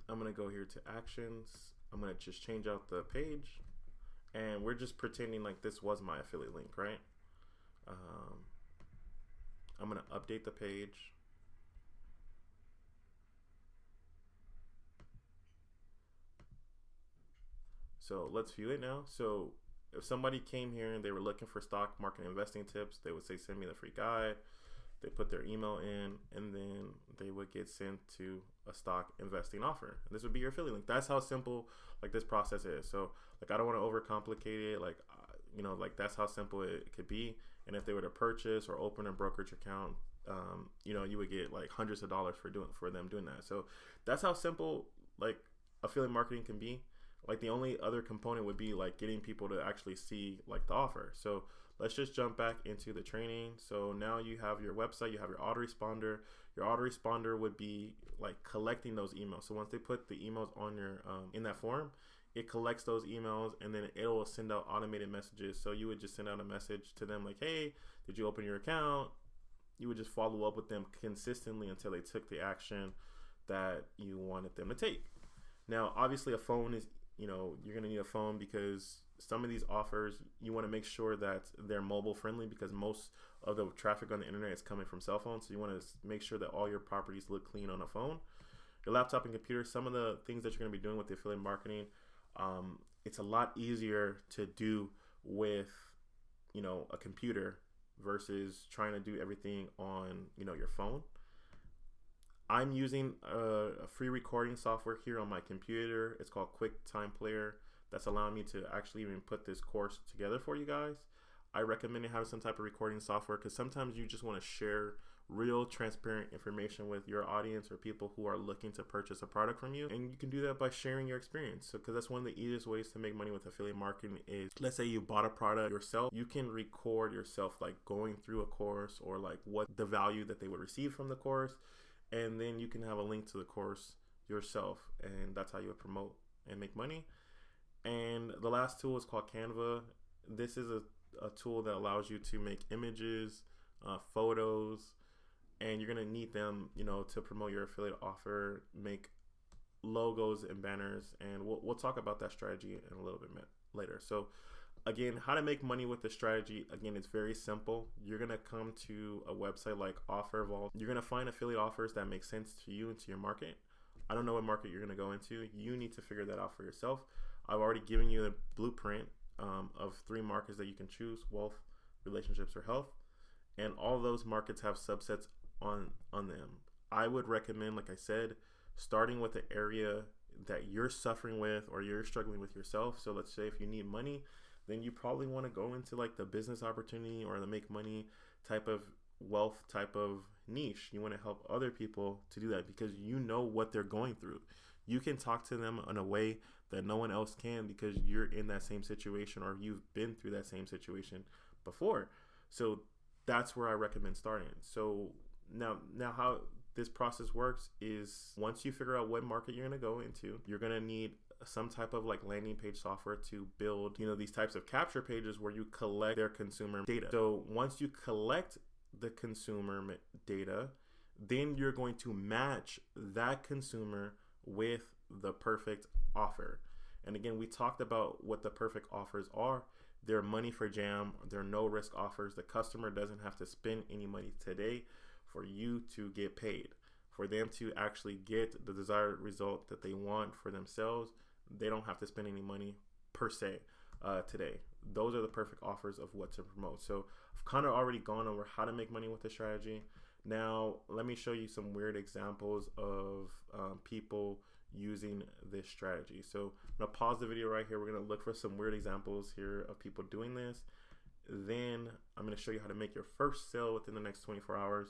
I'm gonna go here to actions. I'm gonna just change out the page, and we're just pretending like this was my affiliate link, right? I'm gonna update the page. So let's view it now. So if somebody came here and they were looking for stock market investing tips, they would say, send me the free guide. They put their email in, and then they would get sent to a stock investing offer. And this would be your affiliate link. That's how simple like this process is. So like, I don't want to overcomplicate it. Like, like that's how simple it could be. And if they were to purchase or open a brokerage account, you would get like hundreds of dollars for them doing that. So that's how simple like affiliate marketing can be. Like the only other component would be like getting people to actually see like the offer. So let's just jump back into the training. So now you have your website, you have your autoresponder. Your autoresponder would be like collecting those emails. So once they put the emails on your in that form, it collects those emails, and then it will send out automated messages. So you would just send out a message to them like, hey, did you open your account? You would just follow up with them consistently until they took the action that you wanted them to take. Now, obviously a phone is, you're going to need a phone because some of these offers, you want to make sure that they're mobile friendly, because most of the traffic on the internet is coming from cell phones. So you want to make sure that all your properties look clean on a phone. Your laptop and computer, some of the things that you're going to be doing with the affiliate marketing, it's a lot easier to do with, a computer versus trying to do everything on, your phone. I'm using a free recording software here on my computer. It's called QuickTime Player. That's allowing me to actually even put this course together for you guys. I recommend having some type of recording software because sometimes you just want to share real transparent information with your audience or people who are looking to purchase a product from you. And you can do that by sharing your experience. So, because that's one of the easiest ways to make money with affiliate marketing is, let's say you bought a product yourself, you can record yourself like going through a course or like what the value that they would receive from the course. And then you can have a link to the course yourself. And that's how you would promote and make money. And the last tool is called Canva. This is a tool that allows you to make images, photos, and you're going to need them, to promote your affiliate offer, make logos and banners. And we'll talk about that strategy in a little bit later. So again, how to make money with the strategy. Again, it's very simple. You're going to come to a website like Offer Vault. You're going to find affiliate offers that make sense to you and to your market. I don't know what market you're going to go into. You need to figure that out for yourself. I've already given you a blueprint of 3 markets that you can choose: wealth, relationships, or health. And all those markets have subsets on them. I would recommend, like I said, starting with the area that you're suffering with or you're struggling with yourself. So let's say if you need money, then you probably want to go into like the business opportunity or the make money type of wealth type of niche. You want to help other people to do that because you know what they're going through. You can talk to them in a way that no one else can because you're in that same situation or you've been through that same situation before. So that's where I recommend starting. So now how this process works is once you figure out what market you're going to go into, you're going to need some type of like landing page software to build, these types of capture pages where you collect their consumer data. So once you collect the consumer data, then you're going to match that consumer with the perfect offer. And again, we talked about what the perfect offers are. They're money for jam. They're no risk offers. The customer doesn't have to spend any money today for you to get paid. For them to actually get the desired result that they want for themselves, they don't have to spend any money per se today. Those are the perfect offers of what to promote. So I've kind of already gone over how to make money with the strategy. Now, let me show you some weird examples of people using this strategy. So I'm going to pause the video right here. We're going to look for some weird examples here of people doing this. Then I'm going to show you how to make your first sale within the next 24 hours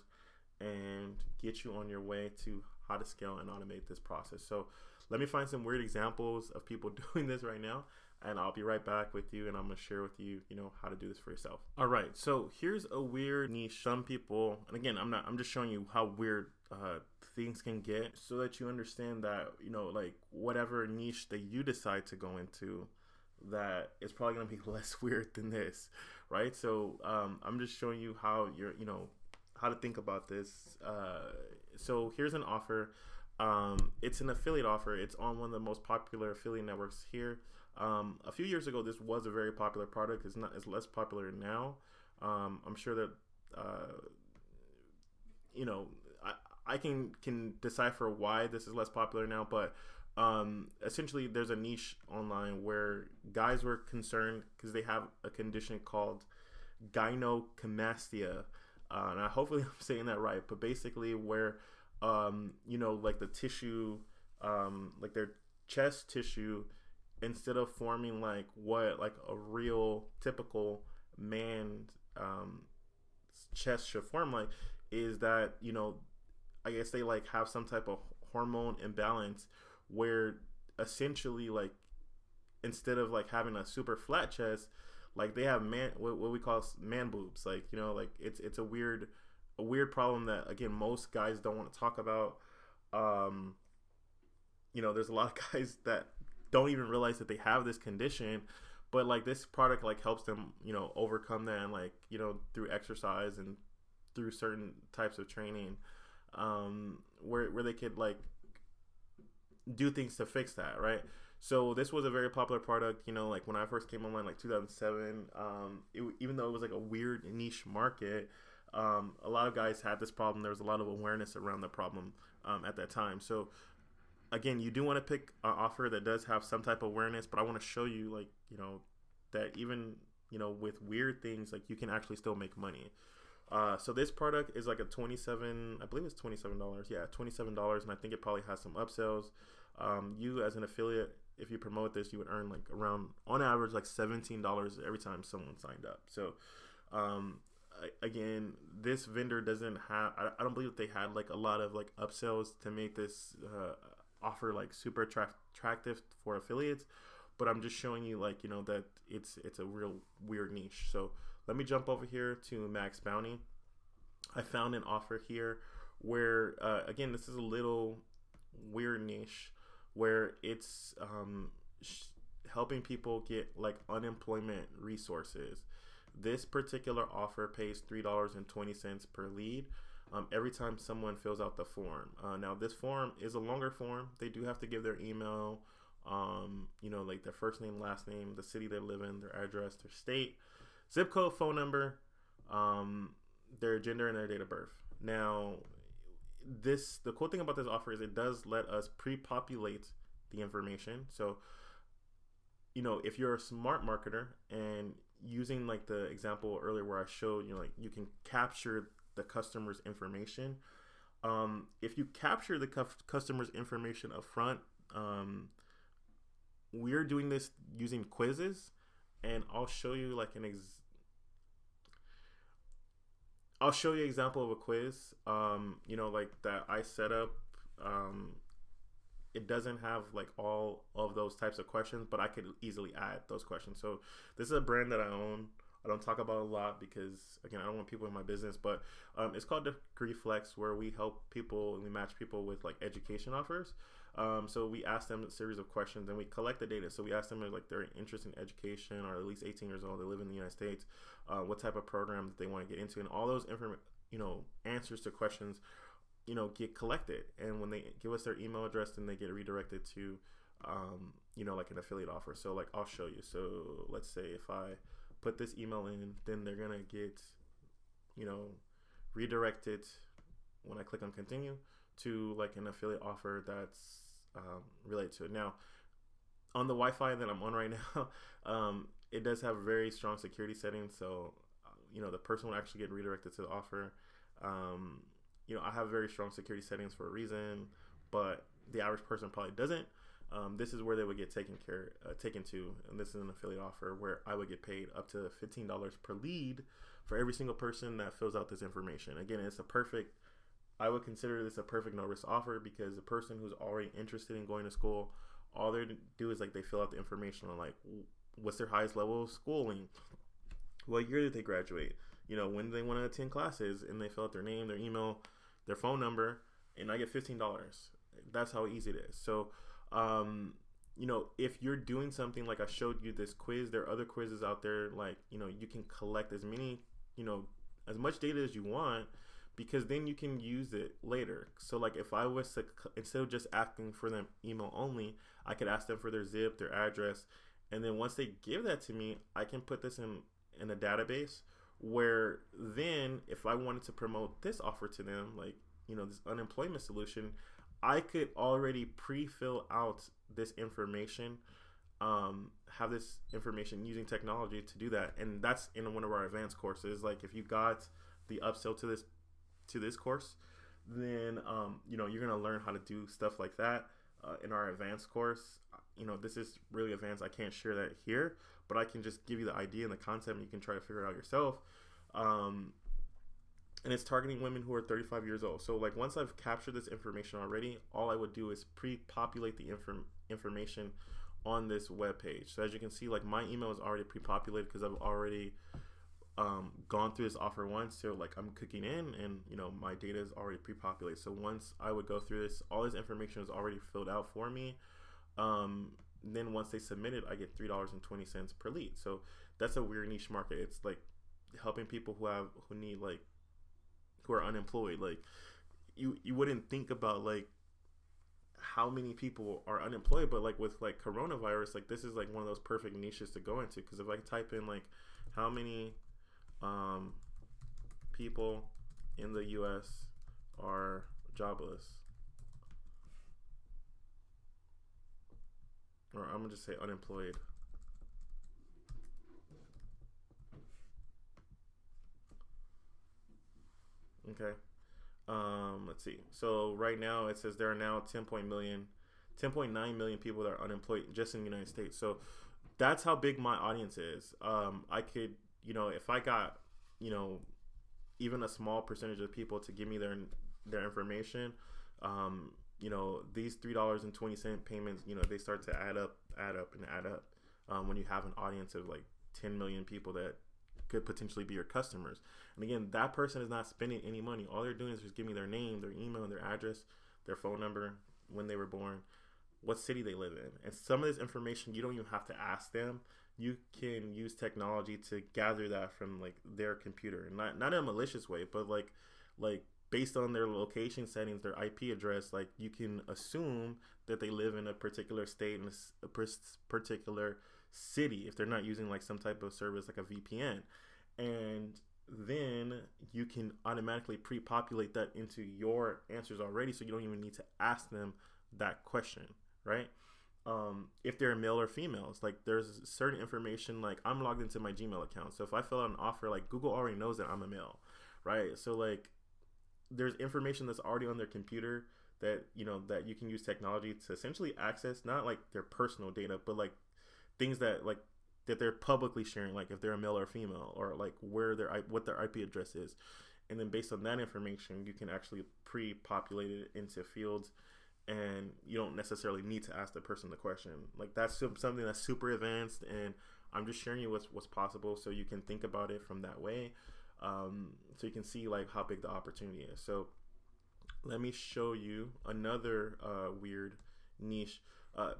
and get you on your way to how to scale and automate this process. So let me find some weird examples of people doing this right now, and I'll be right back with you, and I'm going to share with you, how to do this for yourself. All right. So here's a weird niche. Some people, and again, I'm just showing you how weird things can get so that you understand that, like whatever niche that you decide to go into, that it's probably going to be less weird than this, right? So I'm just showing you how you're, how to think about this. So here's an offer. It's an affiliate offer. It's on one of the most popular affiliate networks here. A few years ago, this was a very popular product. It's less popular now. I'm sure that, I can decipher why this is less popular now, but Essentially there's a niche online where guys were concerned because they have a condition called gynecomastia, and hopefully I'm saying that right, but basically where like the tissue, like their chest tissue, instead of forming like what like a real typical man chest should form, like, is that I guess they like have some type of hormone imbalance where essentially like instead of like having a super flat chest, like they have what we call man boobs, like like it's a weird problem that again most guys don't want to talk about. There's a lot of guys that don't even realize that they have this condition, but like this product like helps them overcome that, and like through exercise and through certain types of training, where they could like do things to fix that, right? So this was a very popular product, like when I first came online, like 2007, even though it was like a weird niche market, a lot of guys had this problem. There was a lot of awareness around the problem at that time. So again, you do want to pick an offer that does have some type of awareness, but I want to show you like, that even, with weird things, like you can actually still make money. So this product is like I believe it's $27. Yeah, $27. And I think it probably has some upsells. You as an affiliate, if you promote this, you would earn like around, on average, like $17 every time someone signed up. So, again, this vendor doesn't have, I don't believe that they had like a lot of like upsells to make this, offer like super attractive for affiliates, but I'm just showing you like, that it's a real weird niche. So let me jump over here to Maxbounty. I found an offer here where, again, this is a little weird niche where it's helping people get like unemployment resources. This particular offer pays $3.20 per lead every time someone fills out the form. Now this form is a longer form. They do have to give their email, like their first name, last name, the city they live in, their address, their state, zip code, phone number, their gender, and their date of birth. Now, the cool thing about this offer is it does let us pre-populate the information. So, if you're a smart marketer and using like the example earlier where I showed like you can capture the customer's information. If you capture the customer's information up front, we're doing this using quizzes, and I'll show you like I'll show you an example of a quiz, like that I set up. It doesn't have like all of those types of questions, but I could easily add those questions. So this is a brand that I own. I don't talk about it a lot because, again, I don't want people in my business, but it's called Degree Flex, where we help people and we match people with like education offers. So we ask them a series of questions and we collect the data. So we ask them if like they're interested in education or at least 18 years old, they live in the United States, what type of program that they want to get into, and all those answers to questions, get collected. And when they give us their email address, then they get redirected to, like an affiliate offer. So like I'll show you. So let's say if I put this email in, then they're gonna get, redirected when I click on continue to like an affiliate offer that's related to it. Now, on the Wi-Fi that I'm on right now, it does have very strong security settings. So, the person will actually get redirected to the offer. I have very strong security settings for a reason, but the average person probably doesn't. This is where they would get taken to, and this is an affiliate offer where I would get paid up to $15 per lead for every single person that fills out this information. Again, I would consider this a perfect no-risk offer because the person who's already interested in going to school, all they do is like they fill out the information on like what's their highest level of schooling, what year did they graduate, when do they want to attend classes, and they fill out their name, their email, their phone number, and I get $15. That's how easy it is. So, if you're doing something like I showed you this quiz, there are other quizzes out there, like, you can collect as many, as much data as you want, because then you can use it later. So like if I was to, instead of just asking for them email only, I could ask them for their zip, their address. And then once they give that to me, I can put this in a database where then if I wanted to promote this offer to them, like, this unemployment solution, I could already pre-fill out this information, have this information using technology to do that. And that's in one of our advanced courses. Like if you got the upsell to this course, then you're gonna learn how to do stuff like that in our advanced course. This is really advanced. I can't share that here, but I can just give you the idea and the concept, and you can try to figure it out yourself. And it's targeting women who are 35 years old. So like once I've captured this information already, all I would do is pre-populate the information on this web page. So as you can see, like my email is already pre-populated because I've already gone through this offer once. So like I'm clicking in, and my data is already pre-populated. So once I would go through this, all this information is already filled out for me. Then once they submit it, I get $3.20 per lead. So that's a weird niche market. It's like helping people who are unemployed. Like you wouldn't think about like how many people are unemployed, but like with like coronavirus, like this is like one of those perfect niches to go into. Because if I type in like how many people in the US are jobless, or I'm gonna just say unemployed. Okay. Let's see. So right now it says there are now 10.9 million people that are unemployed just in the United States. So that's how big my audience is. I could, if I got, even a small percentage of people to give me their information, these $3.20 payments, they start to add up. When you have an audience of like 10 million people that could potentially be your customers. And again, that person is not spending any money. All they're doing is just giving me their name, their email, their address, their phone number, when they were born, what city they live in. And some of this information you don't even have to ask them. You can use technology to gather that from like their computer, and not in a malicious way, but like based on their location settings, their IP address, like you can assume that they live in a particular state and a particular city if they're not using like some type of service like a VPN. And then you can automatically pre-populate that into your answers already, so you don't even need to ask them that question, right? If they're male or females, like there's certain information, like I'm logged into my Gmail account, so if I fill out an offer, like Google already knows that I'm a male, right? So like there's information that's already on their computer that that you can use technology to essentially access, not like their personal data, but like things that they're publicly sharing, like if they're a male or female, or like what their IP address is. And then based on that information, you can actually pre-populate it into fields, and you don't necessarily need to ask the person the question. Like that's something that's super advanced, and I'm just sharing you what's possible so you can think about it from that way, so you can see like how big the opportunity is. So let me show you another weird niche.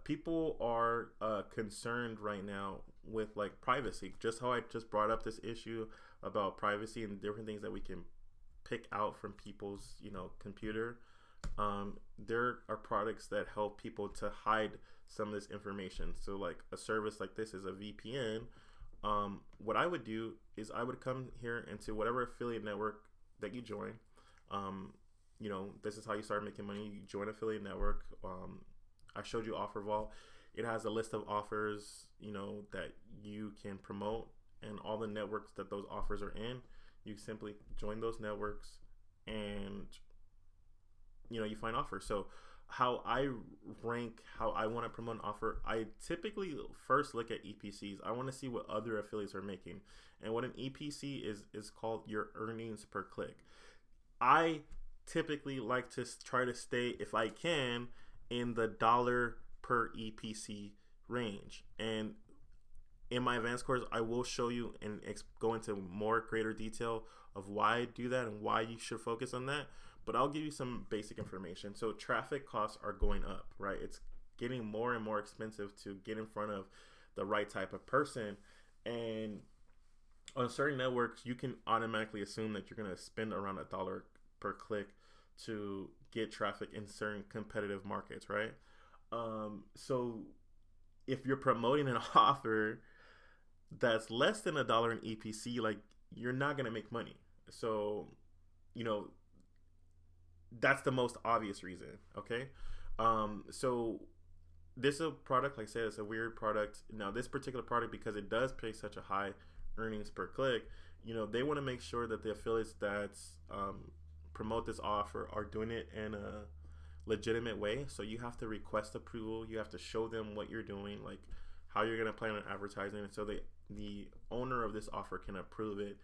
People are concerned right now with like privacy, just how I just brought up this issue about privacy and different things that we can pick out from people's computer. There are products that help people to hide some of this information. So like a service like this is a VPN. What I would do is I would come here into whatever affiliate network that you join. This is how you start making money. You join affiliate network. I showed you OfferVault. It has a list of offers, that you can promote, and all the networks that those offers are in. You simply join those networks, and you find offers. So how I rank, how I want to promote an offer, I typically first look at EPCs. I want to see what other affiliates are making. And what an EPC is called your earnings per click. I typically like to try to stay, if I can, in the dollar per EPC range. And in my advanced course, I will show you and go into more greater detail of why I do that and why you should focus on that. But I'll give you some basic information. So traffic costs are going up, right? It's getting more and more expensive to get in front of the right type of person. And on certain networks, you can automatically assume that you're going to spend around $1 per click to get traffic in certain competitive markets, right? So if you're promoting an offer that's less than $1 in EPC, like you're not going to make money. So, That's the most obvious reason. Okay. So this is a product, like I said, it's a weird product. Now, this particular product, because it does pay such a high earnings per click, they want to make sure that the affiliates that promote this offer are doing it in a legitimate way. So you have to request approval. You have to show them what you're doing, like how you're going to plan on advertising it, so the owner of this offer can approve it.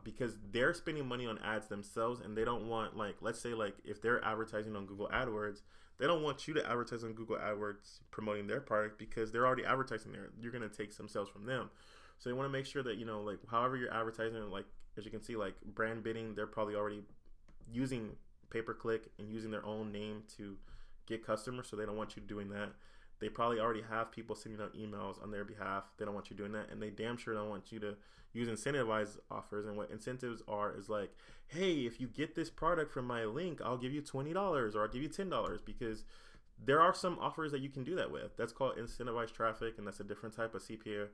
Because they're spending money on ads themselves, and they don't want, like, let's say, like, if they're advertising on Google AdWords, they don't want you to advertise on Google AdWords promoting their product, because they're already advertising there. You're going to take some sales from them. So they want to make sure that, like, however you're advertising, like, as you can see, like, brand bidding, they're probably already using pay-per-click and using their own name to get customers, so they don't want you doing that. They probably already have people sending out emails on their behalf. They don't want you doing that, and they damn sure don't want you to use incentivized offers. And what incentives are is like, hey, if you get this product from my link, I'll give you $20 or I'll give you $10, because there are some offers that you can do that with. That's called incentivized traffic, and that's a different type of CPA,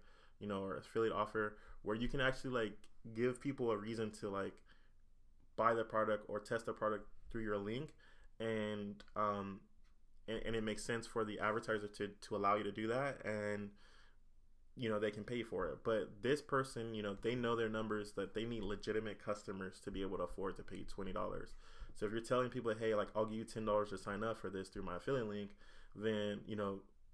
or affiliate offer, where you can actually like give people a reason to like buy the product or test the product through your link, and it makes sense for the advertiser to allow you to do that, and they can pay for it. But this person, they know their numbers, that they need legitimate customers to be able to afford to pay you $20. So if you're telling people, hey, like, I'll give you $10 to sign up for this through my affiliate link, then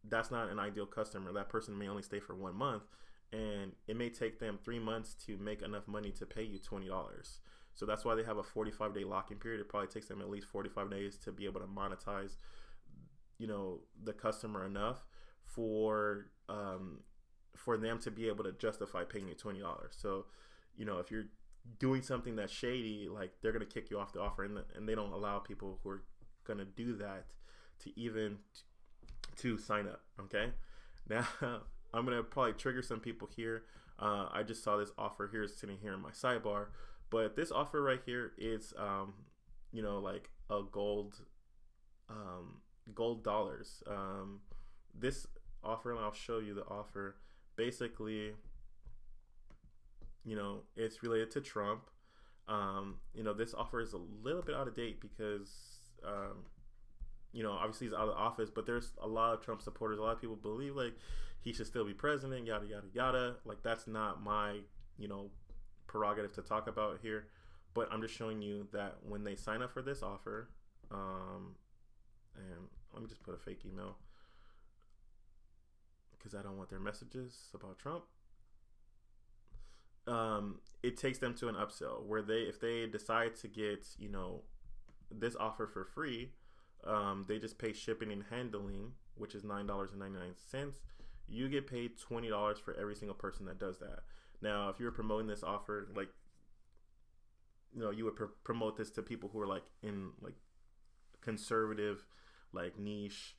that's not an ideal customer. That person may only stay for 1 month, and it may take them 3 months to make enough money to pay you $20. So that's why they have a 45-day lock-in period. It probably takes them at least 45 days to be able to monetize the customer enough for them to be able to justify paying you $20. So if you're doing something that's shady, like, they're going to kick you off the offer, and they don't allow people who are going to do that to sign up. Okay, now I'm going to probably trigger some people here. I just saw this offer here sitting here in my sidebar, but this offer right here is like a gold dollars. This offer, and I'll show you the offer. Basically, it's related to Trump. This offer is a little bit out of date because obviously he's out of office, but there's a lot of Trump supporters. A lot of people believe like he should still be president, yada yada yada. Like, that's not my prerogative to talk about here, but I'm just showing you that when they sign up for this offer, and let me just put a fake email because I don't want their messages about Trump. It takes them to an upsell where if they decide to get this offer for free, they just pay shipping and handling, which is $9.99. You get paid $20 for every single person that does that. Now, if you were promoting this offer, like, you would promote this to people who are like in like conservative, like niche,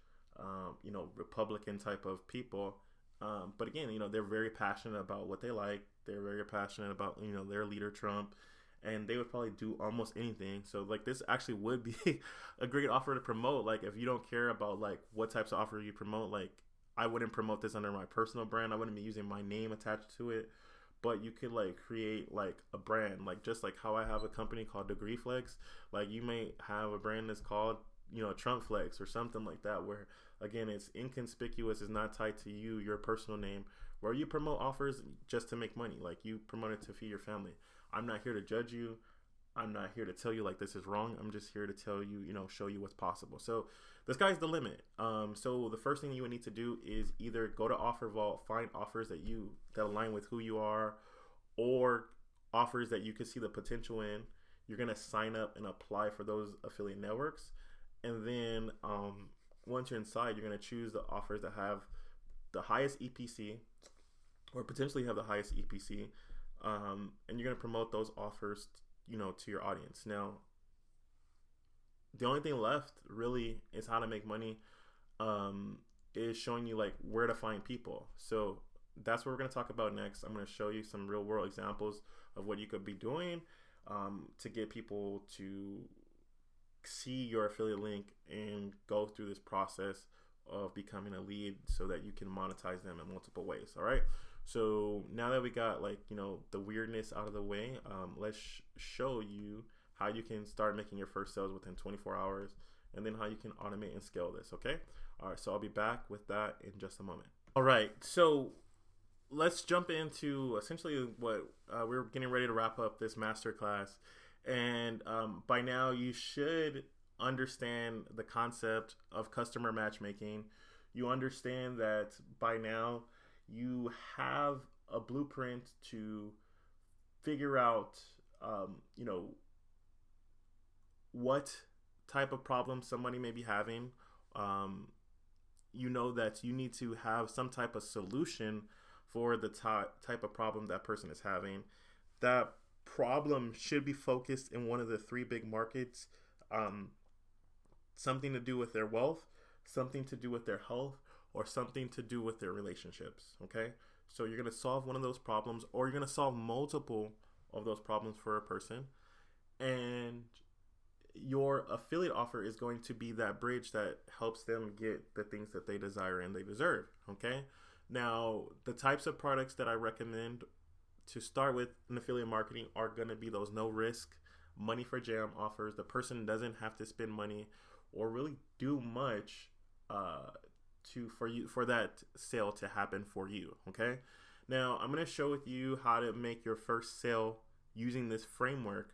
Republican type of people. But again, they're very passionate about what they like. They're very passionate about, their leader, Trump, and they would probably do almost anything. So like, this actually would be a great offer to promote. Like, if you don't care about like what types of offer you promote, like, I wouldn't promote this under my personal brand. I wouldn't be using my name attached to it. But you could like create like a brand, like just like how I have a company called Degree Flex. Like, you may have a brand that's called, Trump Flex or something like that, where again, it's inconspicuous, it's not tied to you, your personal name, where you promote offers just to make money. Like, you promote it to feed your family. I'm not here to judge you. I'm not here to tell you like this is wrong. I'm just here to tell you, show you what's possible. So the sky's the limit. So the first thing you would need to do is either go to Offer Vault, find offers that align with who you are, or offers that you can see the potential in. You're going to sign up and apply for those affiliate networks. And then once you're inside, you're going to choose the offers that have the highest EPC, or potentially have the highest EPC. And you're going to promote those offers to your audience. Now, the only thing left really is how to make money, is showing you like where to find people. So that's what we're going to talk about next. I'm going to show you some real world examples of what you could be doing to get people to see your affiliate link and go through this process of becoming a lead so that you can monetize them in multiple ways. All right. So now that we got like, the weirdness out of the way, let's show you how you can start making your first sales within 24 hours, and then how you can automate and scale this, okay? All right, so I'll be back with that in just a moment. All right, so let's jump into essentially what we're getting ready to wrap up this masterclass. And by now you should understand the concept of customer matchmaking. You understand that by now you have a blueprint to figure out, what type of problem somebody may be having. You know that you need to have some type of solution for the type of problem that person is having. That problem should be focused in one of the three big markets. Something to do with their wealth, something to do with their health, or something to do with their relationships, okay? So you're going to solve one of those problems, or you're going to solve multiple of those problems for a person. And your affiliate offer is going to be that bridge that helps them get the things that they desire and they deserve, okay? Now, the types of products that I recommend to start with in affiliate marketing are going to be those no risk, money for jam offers. The person doesn't have to spend money or really do much for that sale to happen for you, okay? Now, I'm going to show with you how to make your first sale using this framework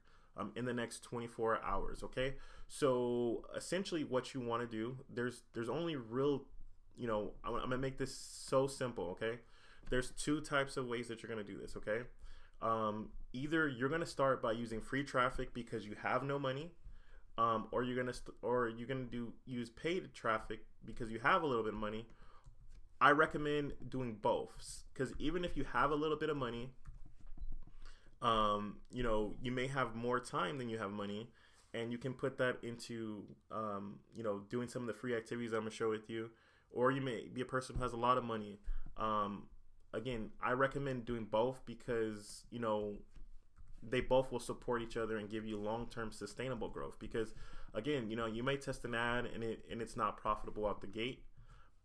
in the next 24 hours, okay? So essentially what you want to do, there's only real, I'm going to make this so simple, okay? There's two types of ways that you're going to do this, okay? Either you're going to start by using free traffic because you have no money, or you're going to use paid traffic because you have a little bit of money. I recommend doing both, because even if you have a little bit of money, you may have more time than you have money, and you can put that into, doing some of the free activities I'm going to show with you. Or you may be a person who has a lot of money. Again, I recommend doing both because, they both will support each other and give you long-term sustainable growth. Because again, you may test an ad and it's not profitable out the gate.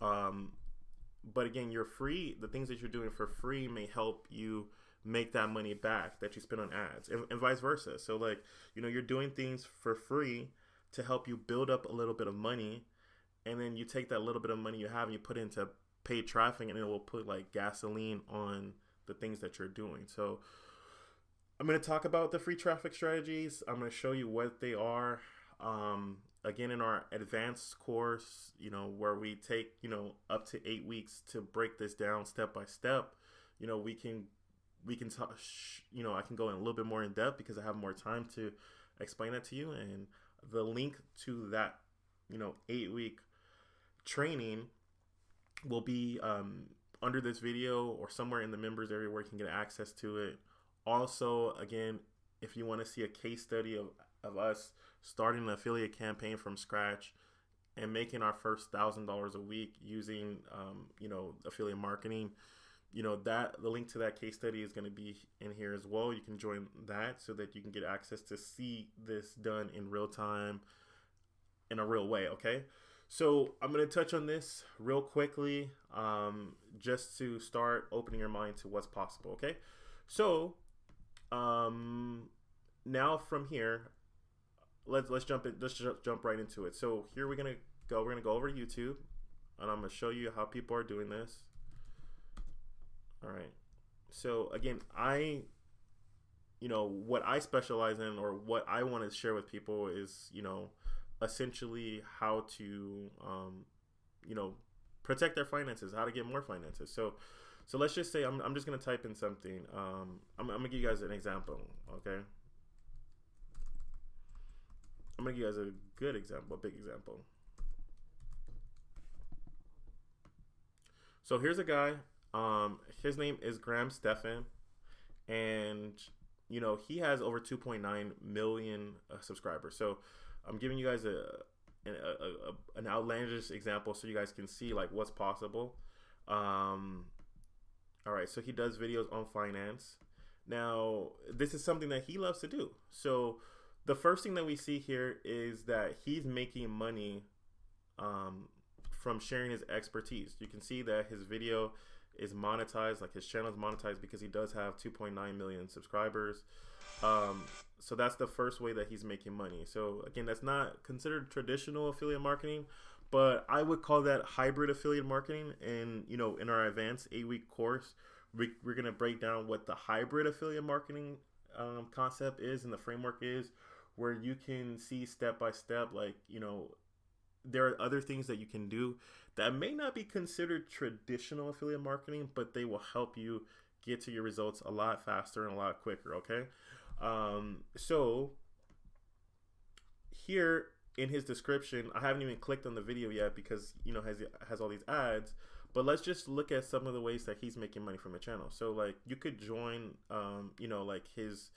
But again, you're free. The things that you're doing for free may help you make that money back that you spend on ads, and vice versa. So you're doing things for free to help you build up a little bit of money, and then you take that little bit of money you have and you put it into paid traffic, and it will put like gasoline on the things that you're doing. So I'm going to talk about the free traffic strategies. I'm going to show you what they are. Again, in our advanced course, where we take, up to 8 weeks to break this down step by step, we can talk, I can go in a little bit more in depth because I have more time to explain that to you. And the link to that, 8-week training will be under this video or somewhere in the members area where you can get access to it. Also, again, if you want to see a case study of us starting an affiliate campaign from scratch and making our first $1,000 a week using, affiliate marketing, the link to that case study is going to be in here as well. You can join that so that you can get access to see this done in real time in a real way, okay? So I'm going to touch on this real quickly, just to start opening your mind to what's possible, okay? So now from here, let's jump right into it. So here we're gonna go over YouTube, and I'm gonna show you how people are doing this. All right. So again, what I specialize in, or what I want to share with people is, essentially how to, protect their finances, how to get more finances. So let's just say I'm just gonna type in something. I'm gonna give you guys an example, okay? I'm gonna give you guys a good example, a big example. So here's a guy. His name is Graham Stephan, and he has over 2.9 million subscribers. So I'm giving you guys an outlandish example so you guys can see like what's possible. All right, so he does videos on finance. Now, this is something that he loves to do. So the first thing that we see here is that he's making money from sharing his expertise. You can see that his video is monetized. Like his channel is monetized because he does have 2.9 million subscribers. So that's the first way that he's making money. So again, that's not considered traditional affiliate marketing, but I would call that hybrid affiliate marketing. And in our advanced 8-week course, we're gonna break down what the hybrid affiliate marketing concept is and the framework is, where you can see step by step, like there are other things that you can do that may not be considered traditional affiliate marketing, but they will help you get to your results a lot faster and a lot quicker. Okay. So here in his description, I haven't even clicked on the video yet because has all these ads, but let's just look at some of the ways that he's making money from the channel. So like you could join like his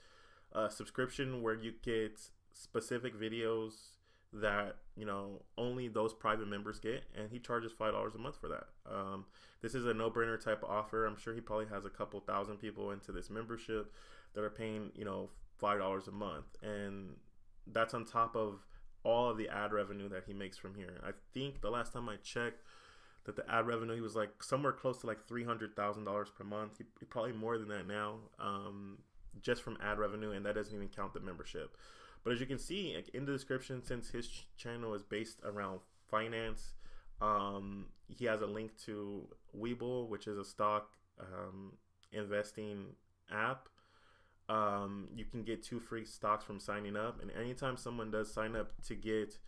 subscription where you get specific videos that only those private members get, and he charges $5 a month for that. This is a no-brainer type of offer. I'm sure he probably has a couple thousand people into this membership that are paying $5 a month, and that's on top of all of the ad revenue that he makes from here. I think the last time I checked that the ad revenue, he was like somewhere close to like $300,000 per month. He probably more than that now, just from ad revenue, and that doesn't even count the membership. But as you can see in the description, since his channel is based around finance, he has a link to Webull, which is a stock investing app. You can get 2 free stocks from signing up, and anytime someone does sign up to get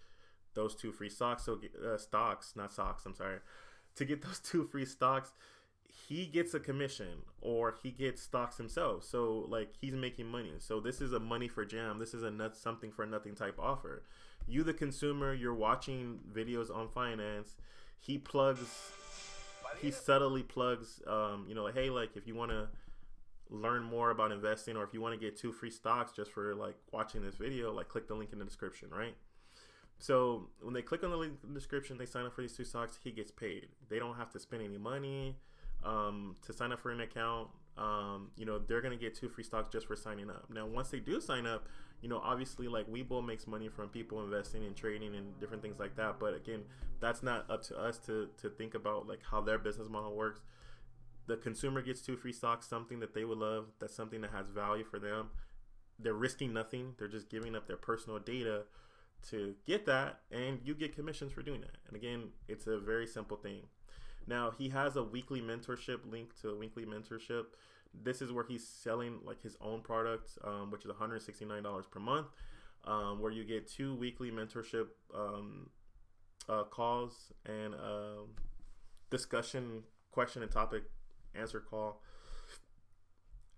those 2 free stocks, so stocks, not socks, I'm sorry, to get those 2 free stocks, he gets a commission, or he gets stocks himself. So like he's making money. So this is a money for jam. This is a something for nothing type offer. You, the consumer, you're watching videos on finance. He subtly plugs, like, hey, like if you want to learn more about investing, or if you want to get 2 free stocks just for like watching this video, like click the link in the description, right? So when they click on the link in the description, they sign up for these 2 stocks, he gets paid. They don't have to spend any money to sign up for an account. They're going to get 2 free stocks just for signing up. Now, once they do sign up, obviously like Webull makes money from people investing and trading and different things like that. But again, that's not up to us to think about like how their business model works. The consumer gets 2 free stocks, something that they would love. That's something that has value for them. They're risking nothing. They're just giving up their personal data to get that, and you get commissions for doing that. And again, it's a very simple thing. Now, he has a weekly mentorship link to a weekly mentorship. This is where he's selling like his own products, which is $169 per month, where you get 2 weekly mentorship calls and discussion, question and topic answer call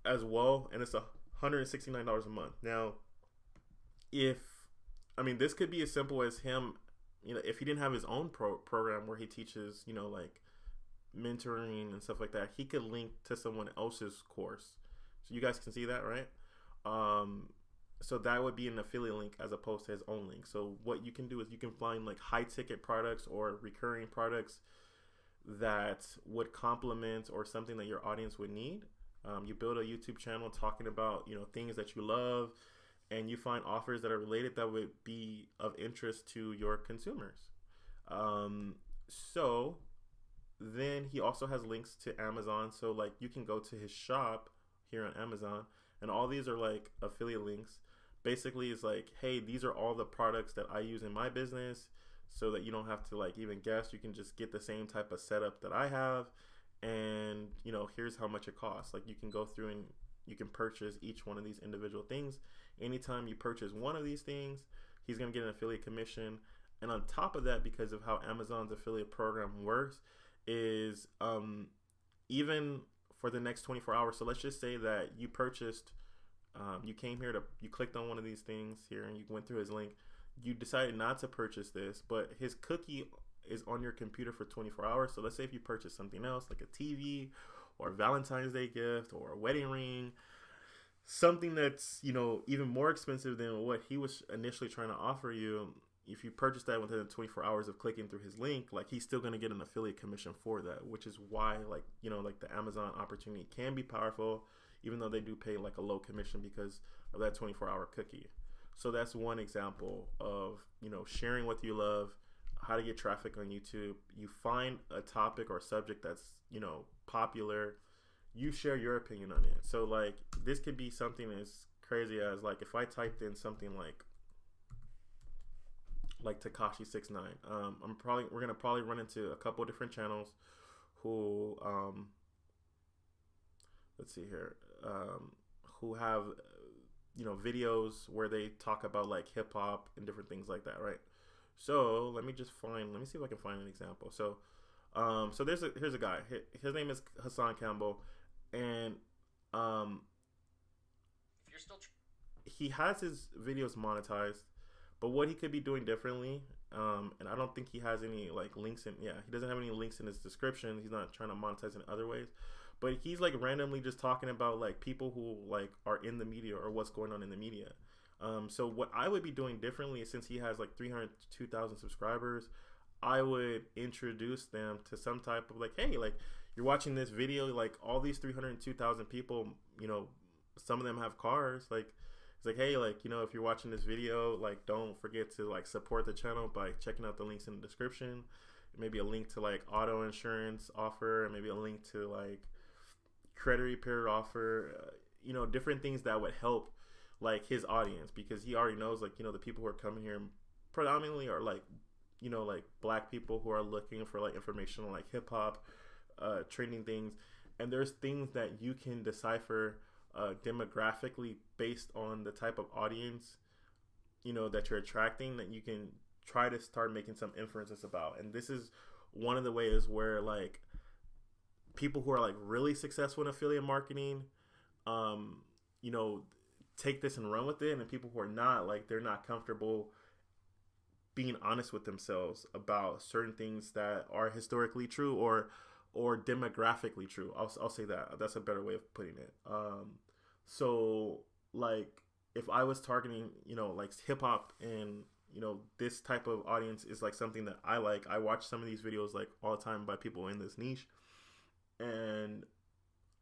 as well. And it's $169 a month. Now, this could be as simple as him, if he didn't have his own program where he teaches, like mentoring and stuff like that, he could link to someone else's course. So you guys can see that, right? So that would be an affiliate link as opposed to his own link. So what you can do is you can find like high ticket products or recurring products that would complement or something that your audience would need. You build a YouTube channel talking about, things that you love, and you find offers that are related that would be of interest to your consumers. So then he also has links to Amazon. So like you can go to his shop here on Amazon, and all these are like affiliate links. Basically, it's like, hey, these are all the products that I use in my business, so that you don't have to like even guess. You can just get the same type of setup that I have, and here's how much it costs. Like you can go through and you can purchase each one of these individual things. Anytime you purchase one of these things, he's going to get an affiliate commission. And on top of that, because of how Amazon's affiliate program works, is even for the next 24 hours. So let's just say that you purchased, you came here you clicked on one of these things here and you went through his link. You decided not to purchase this, but his cookie is on your computer for 24 hours. So let's say if you purchase something else like a TV or a Valentine's Day gift or a wedding ring, something that's, even more expensive than what he was initially trying to offer you. If you purchase that within 24 hours of clicking through his link, like he's still going to get an affiliate commission for that, which is why like the Amazon opportunity can be powerful, even though they do pay like a low commission because of that 24-hour cookie. So that's one example of, sharing what you love, how to get traffic on YouTube. You find a topic or subject that's, you know, popular. You share your opinion on it. So like this could be something as crazy as like if I typed in something like Takashi 69. We're gonna probably run into a couple different channels who let's see here, who have you know, videos where they talk about like hip hop and different things like that, right? So let me see if I can find an example. So so here's a guy. His name is Hassan Campbell, and if you're still he has his videos monetized, but what he could be doing differently, and I don't think he has any like links in. Yeah, he doesn't have any links in his description. He's not trying to monetize in other ways, but he's like randomly just talking about like people who like are in the media or what's going on in the media. So what I would be doing differently is, since he has like 302,000 subscribers, I would introduce them to some type of like, hey, like you're watching this video, like all these 302,000 people, you know, some of them have cars. Like it's like, hey, like, you know, if you're watching this video, like don't forget to like support the channel by checking out the links in the description. Maybe a link to like auto insurance offer, and maybe a link to like credit repair offer, you know, different things that would help like his audience, because he already knows like, you know, the people who are coming here predominantly are like, you know, like black people who are looking for like information on like hip hop, trending things. And there's things that you can decipher demographically based on the type of audience, you know, that you're attracting, that you can try to start making some inferences about. And this is one of the ways where like people who are like really successful in affiliate marketing, you know, take this and run with it, and people who are not, like they're not comfortable being honest with themselves about certain things that are historically true or demographically true. I'll say that. That's a better way of putting it. So like if I was targeting, you know, like hip hop, and you know, this type of audience is like something that I like. I watch some of these videos like all the time by people in this niche, and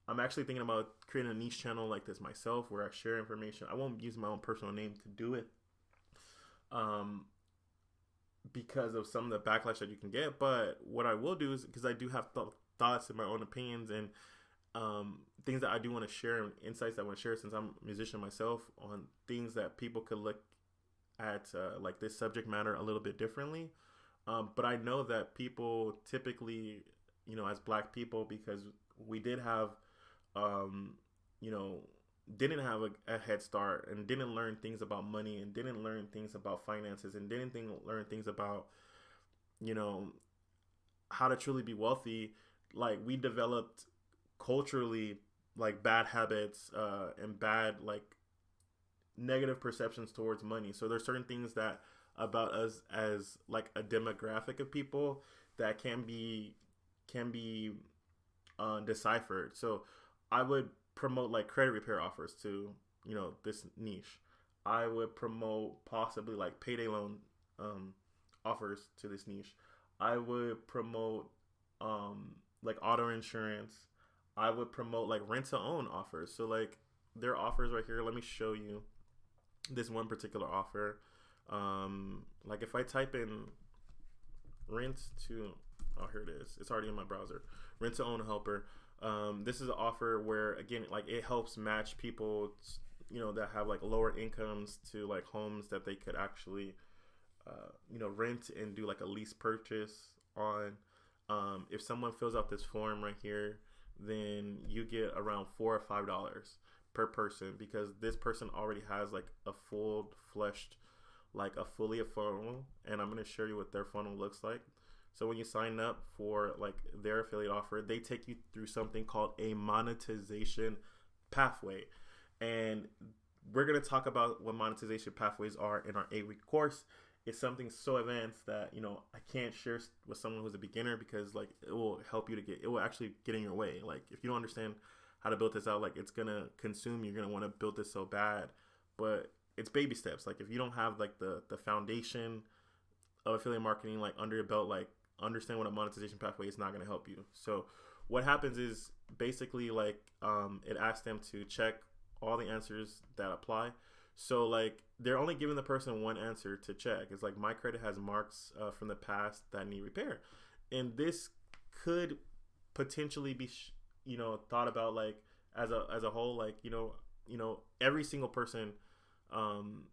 I'm actually thinking about creating a niche channel like this myself, where I share information. I won't use my own personal name to do it, because of some of the backlash that you can get. But what I will do is, because I do have thoughts and my own opinions, and things that I do want to share, and insights that I want to share, since I'm a musician myself, on things that people could look at like this subject matter a little bit differently. But I know that people typically, you know, as black people, because we did have you know, didn't have a head start, and didn't learn things about money, and didn't learn things about finances, and didn't learn things about, you know, how to truly be wealthy. Like we developed culturally like bad habits and bad like negative perceptions towards money. So there's certain things that about us as like a demographic of people that can be deciphered. So I would promote like credit repair offers to, you know, this niche. I would promote possibly like payday loan offers to this niche. I would promote like auto insurance. I would promote like rent to own offers. So like there are offers right here. Let me show you this one particular offer. Like if I type in rent to, oh, here it is. It's already in my browser. Rent to own helper. This is an offer where, again, like it helps match people, you know, that have like lower incomes to like homes that they could actually, you know, rent and do like a lease purchase on. If someone fills out this form right here, then you get around $4 or $5 per person, because this person already has like a full-fleshed, like a fully funnel, and I'm going to show you what their funnel looks like. So when you sign up for like their affiliate offer, they take you through something called a monetization pathway. And we're going to talk about what monetization pathways are in our 8-week course. It's something so advanced that, you know, I can't share with someone who's a beginner, because like it will help you it will actually get in your way. Like if you don't understand how to build this out, like it's going to consume, you're going to want to build this so bad, but it's baby steps. Like if you don't have like the foundation of affiliate marketing like under your belt, like understand what a monetization pathway is not going to help you. So what happens is basically like it asks them to check all the answers that apply. So like they're only giving the person one answer to check. It's like my credit has marks from the past that need repair, and this could potentially be thought about like as a whole, like every single person, um,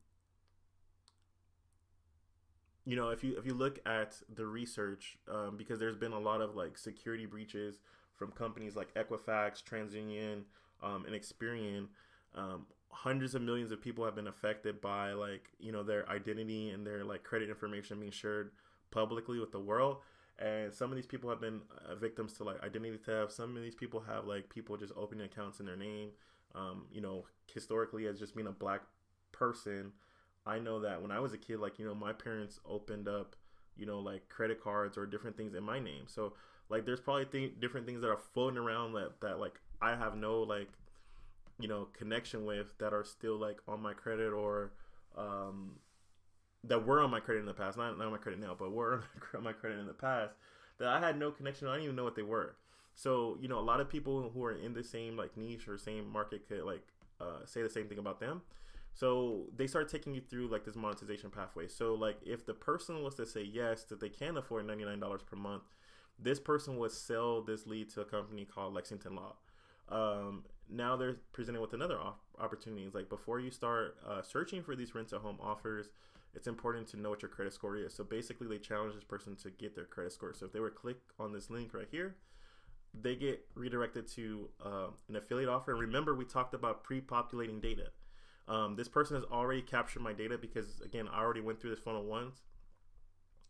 if you look at the research, because there's been a lot of like security breaches from companies like Equifax, TransUnion, and Experian. Hundreds of millions of people have been affected by like their identity and their like credit information being shared publicly with the world. And some of these people have been victims to like identity theft. Some of these people have like people just opening accounts in their name. Historically, as just being a black person, I know that when I was a kid, like my parents opened up like credit cards or different things in my name. So like there's probably different things that are floating around that like I have no like connection with, that are still like on my credit, or that were on my credit in the past, not on my credit now, but were on my credit in the past, that I had no connection. I didn't even know what they were. So a lot of people who are in the same like niche or same market could like say the same thing about them. So they start taking you through like this monetization pathway. So like if the person was to say yes, that they can afford $99 per month, this person would sell this lead to a company called Lexington Law. Now they're presented with another opportunity. It's like before you start searching for these rent-to-home offers, it's important to know what your credit score is. So basically they challenge this person to get their credit score. So if they were to click on this link right here, they get redirected to an affiliate offer. And remember, we talked about pre-populating data. This person has already captured my data because, again, I already went through this funnel once.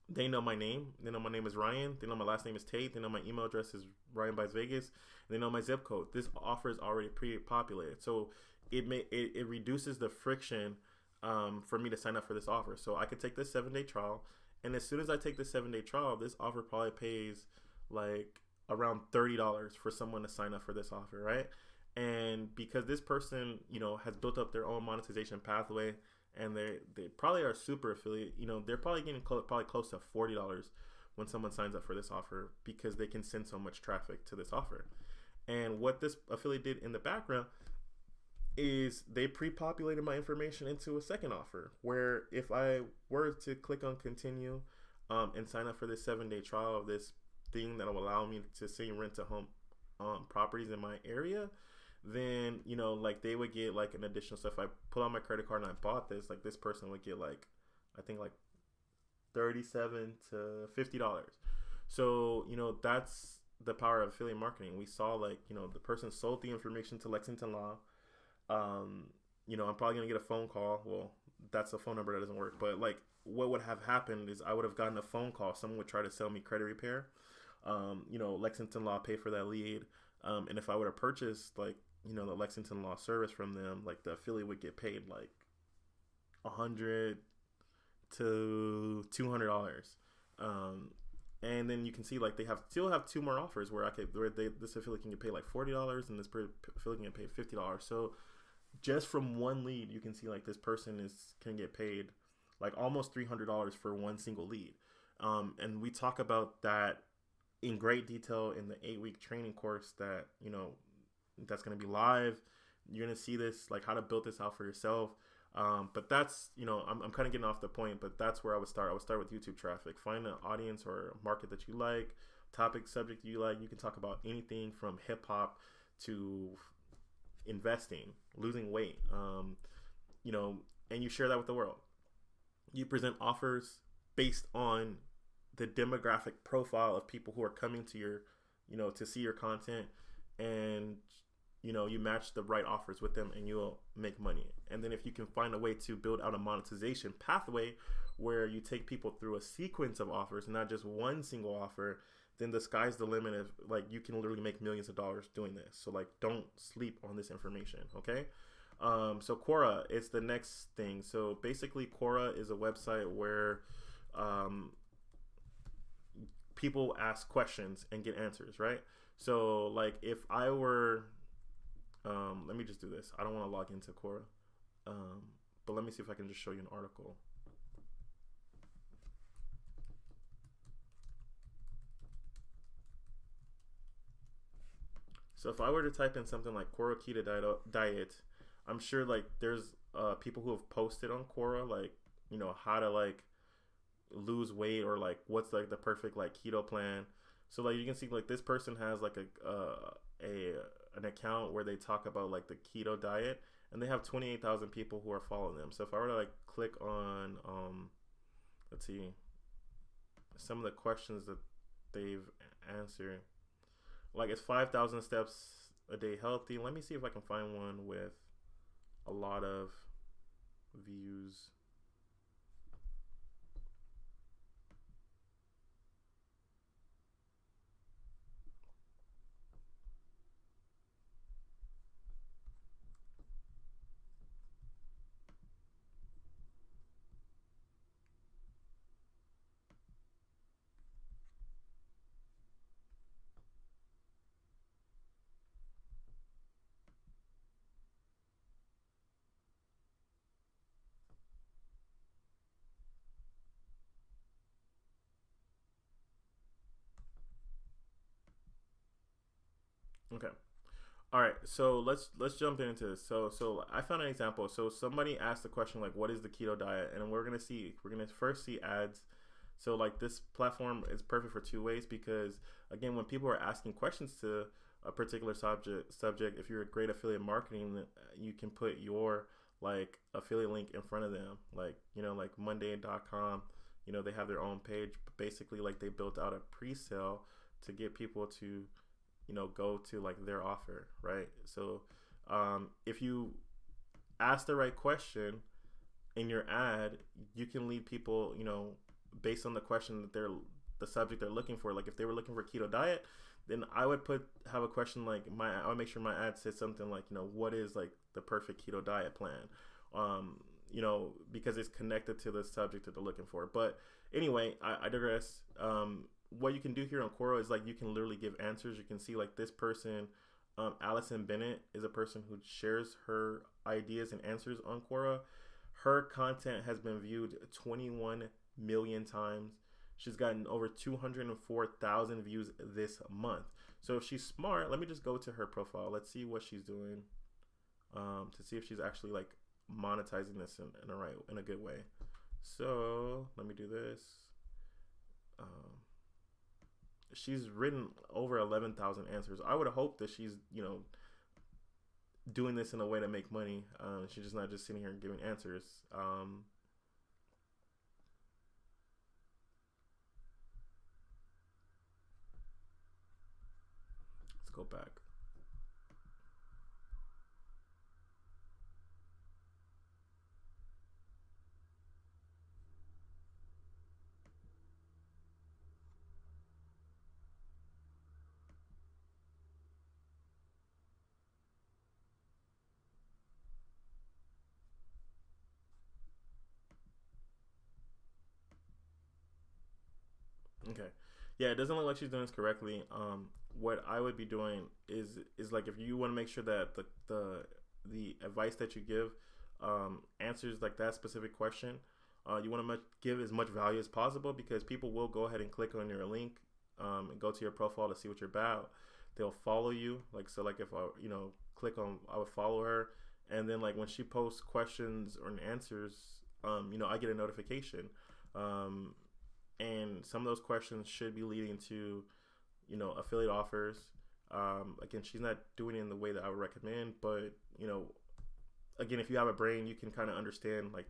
They know my name. They know my name is Ryan. They know my last name is Tate. They know my email address is Ryan Buys Vegas. They know my zip code. This offer is already pre-populated. So it reduces the friction for me to sign up for this offer. So I could take this 7-day trial. And as soon as I take the 7-day trial, this offer probably pays like around $30 for someone to sign up for this offer, right? And because this person, has built up their own monetization pathway, and they probably are super affiliate, they're probably getting probably close to $40 when someone signs up for this offer, because they can send so much traffic to this offer. And what this affiliate did in the background is they pre-populated my information into a second offer, where if I were to click on continue and sign up for this 7-day trial of this thing that will allow me to see rent to home properties in my area, then like they would get like an additional stuff. If I put on my credit card and I bought this, like this person would get like I think like $37 to $50. So that's the power of affiliate marketing. We saw like the person sold the information to Lexington Law. I'm probably gonna get a phone call. Well, that's a phone number that doesn't work, but like what would have happened is I would have gotten a phone call. Someone would try to sell me credit repair. Lexington Law pay for that lead. And if I would have purchased like the Lexington Law service from them, like the affiliate would get paid like $100 to $200. And then you can see like they still have 2 more offers where this affiliate can get paid like $40 and this affiliate can get paid $50. So just from one lead, you can see like this person can get paid like almost $300 for one single lead. And we talk about that in great detail in the 8-week training course that that's going to be live. You're going to see this, like how to build this out for yourself. But that's I'm kind of getting off the point, but that's where I would start. I would start with YouTube traffic. Find an audience or a market that you like, topic, subject you like. You can talk about anything from hip hop to investing, losing weight, and you share that with the world. You present offers based on the demographic profile of people who are coming to your, to see your content, and you match the right offers with them and you'll make money. And then if you can find a way to build out a monetization pathway where you take people through a sequence of offers, not just one single offer, then the sky's the limit. Of like you can literally make millions of dollars doing this. So like don't sleep on this information, okay? So Quora is the next thing. So basically Quora is a website where people ask questions and get answers, right? So like if I were let me just do this. I don't want to log into Quora, but let me see if I can just show you an article. So if I were to type in something like Quora keto diet, I'm sure like there's people who have posted on Quora, like, you know, how to like lose weight, or like what's like the perfect like keto plan. So like you can see like this person has like an account where they talk about like the keto diet, and they have 28,000 people who are following them. So if I were to like click on let's see some of the questions that they've answered, like it's 5,000 steps a day healthy. Let me see if I can find one with a lot of views. Okay. All right, so let's jump into this. So I found an example. So somebody asked the question like, "What is the keto diet?" And we're gonna first see ads. So like this platform is perfect for two ways, because again, when people are asking questions to a particular subject, if you're a great affiliate marketing, you can put your like affiliate link in front of them. Like, you know, like Monday.com, you know, they have their own page, but basically like they built out a pre-sale to get people to, you know, go to like their offer, right? So if you ask the right question in your ad, you can lead people, you know, based on the question that the subject they're looking for. Like if they were looking for keto diet, then I would have a question like I would make sure my ad says something like, you know, what is like the perfect keto diet plan? You know, because it's connected to the subject that they're looking for. But anyway, I digress. What you can do here on Quora is like you can literally give answers. You can see like this person, Allison Bennett, is a person who shares her ideas and answers on Quora. Her content has been viewed 21 million times. She's gotten over 204,000 views this month. So if she's smart, let me just go to her profile. Let's see what she's doing, to see if she's actually like monetizing this in a good way. So let me do this. She's written over 11,000 answers. I would hope that she's, you know, doing this in a way to make money. She's just not just sitting here and giving answers. Let's go back. Okay. Yeah, it doesn't look like she's doing this correctly. What I would be doing is like if you want to make sure that the advice that you give answers like that specific question, you want to give as much value as possible, because people will go ahead and click on your link and go to your profile to see what you're about. They'll follow you. Like, so like if I, you know, click on, I would follow her, and then like when she posts questions or answers, you know, I get a notification. And some of those questions should be leading to, you know, affiliate offers. Again, she's not doing it in the way that I would recommend, but, you know, again, if you have a brain, you can kind of understand like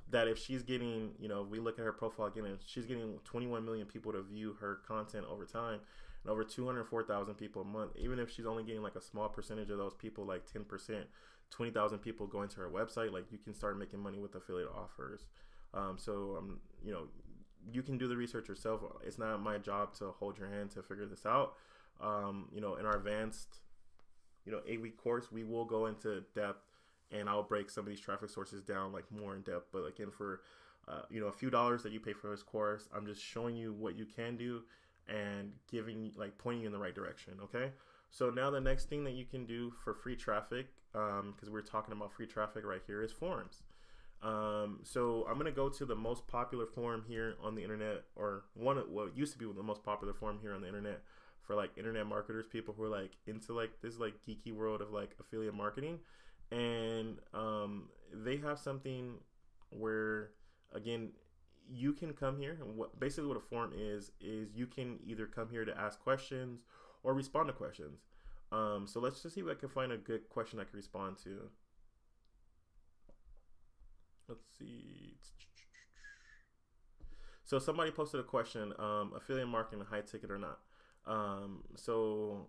that if she's getting, you know, we look at her profile again, and she's getting 21 million people to view her content over time, and over 204,000 people a month. Even if she's only getting like a small percentage of those people, like 10%, 20,000 people going to her website, like you can start making money with affiliate offers. You know, you can do the research yourself. It's not my job to hold your hand to figure this out. You know, in our advanced, you know, 8-week course, we will go into depth, and I'll break some of these traffic sources down like more in depth. But again, for you know, a few dollars that you pay for this course, I'm just showing you what you can do and pointing you in the right direction. Okay. So now the next thing that you can do for free traffic, because we're talking about free traffic right here, is forums. So I'm going to go to the most popular forum here on the internet, or what used to be the most popular forum here on the internet for like internet marketers, people who are like into like this like geeky world of like affiliate marketing. And they have something where, again, you can come here, and basically what a forum is you can either come here to ask questions or respond to questions. So let's just see if I can find a good question I can respond to. Let's see. So somebody posted a question, affiliate marketing high ticket or not? So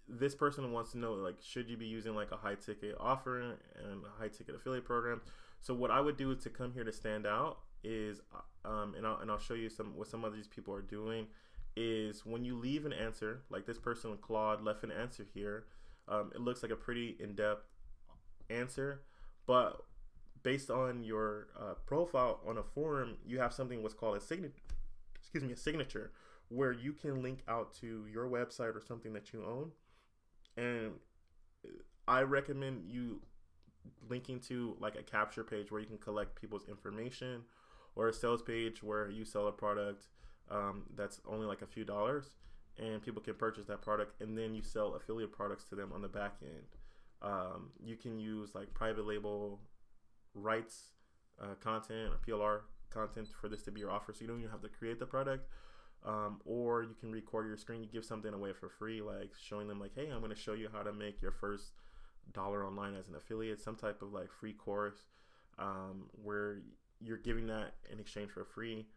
this person wants to know, like, should you be using like a high ticket offer and a high ticket affiliate program? So what I would do to come here to stand out is, and I'll show you what some of these people are doing, is when you leave an answer, like this person, Claude, left an answer here. It looks like a pretty in-depth answer, but based on your profile on a forum, you have something what's called a signature, where you can link out to your website or something that you own. And I recommend you linking to like a capture page where you can collect people's information, or a sales page where you sell a product that's only like a few dollars, and people can purchase that product, and then you sell affiliate products to them on the back end. You can use like private label rights content or PLR content for this to be your offer, so you don't even have to create the product. Or you can record your screen. You give something away for free, like showing them like, hey, I'm going to show you how to make your first dollar online as an affiliate, some type of like free course, where you're giving that in exchange for free,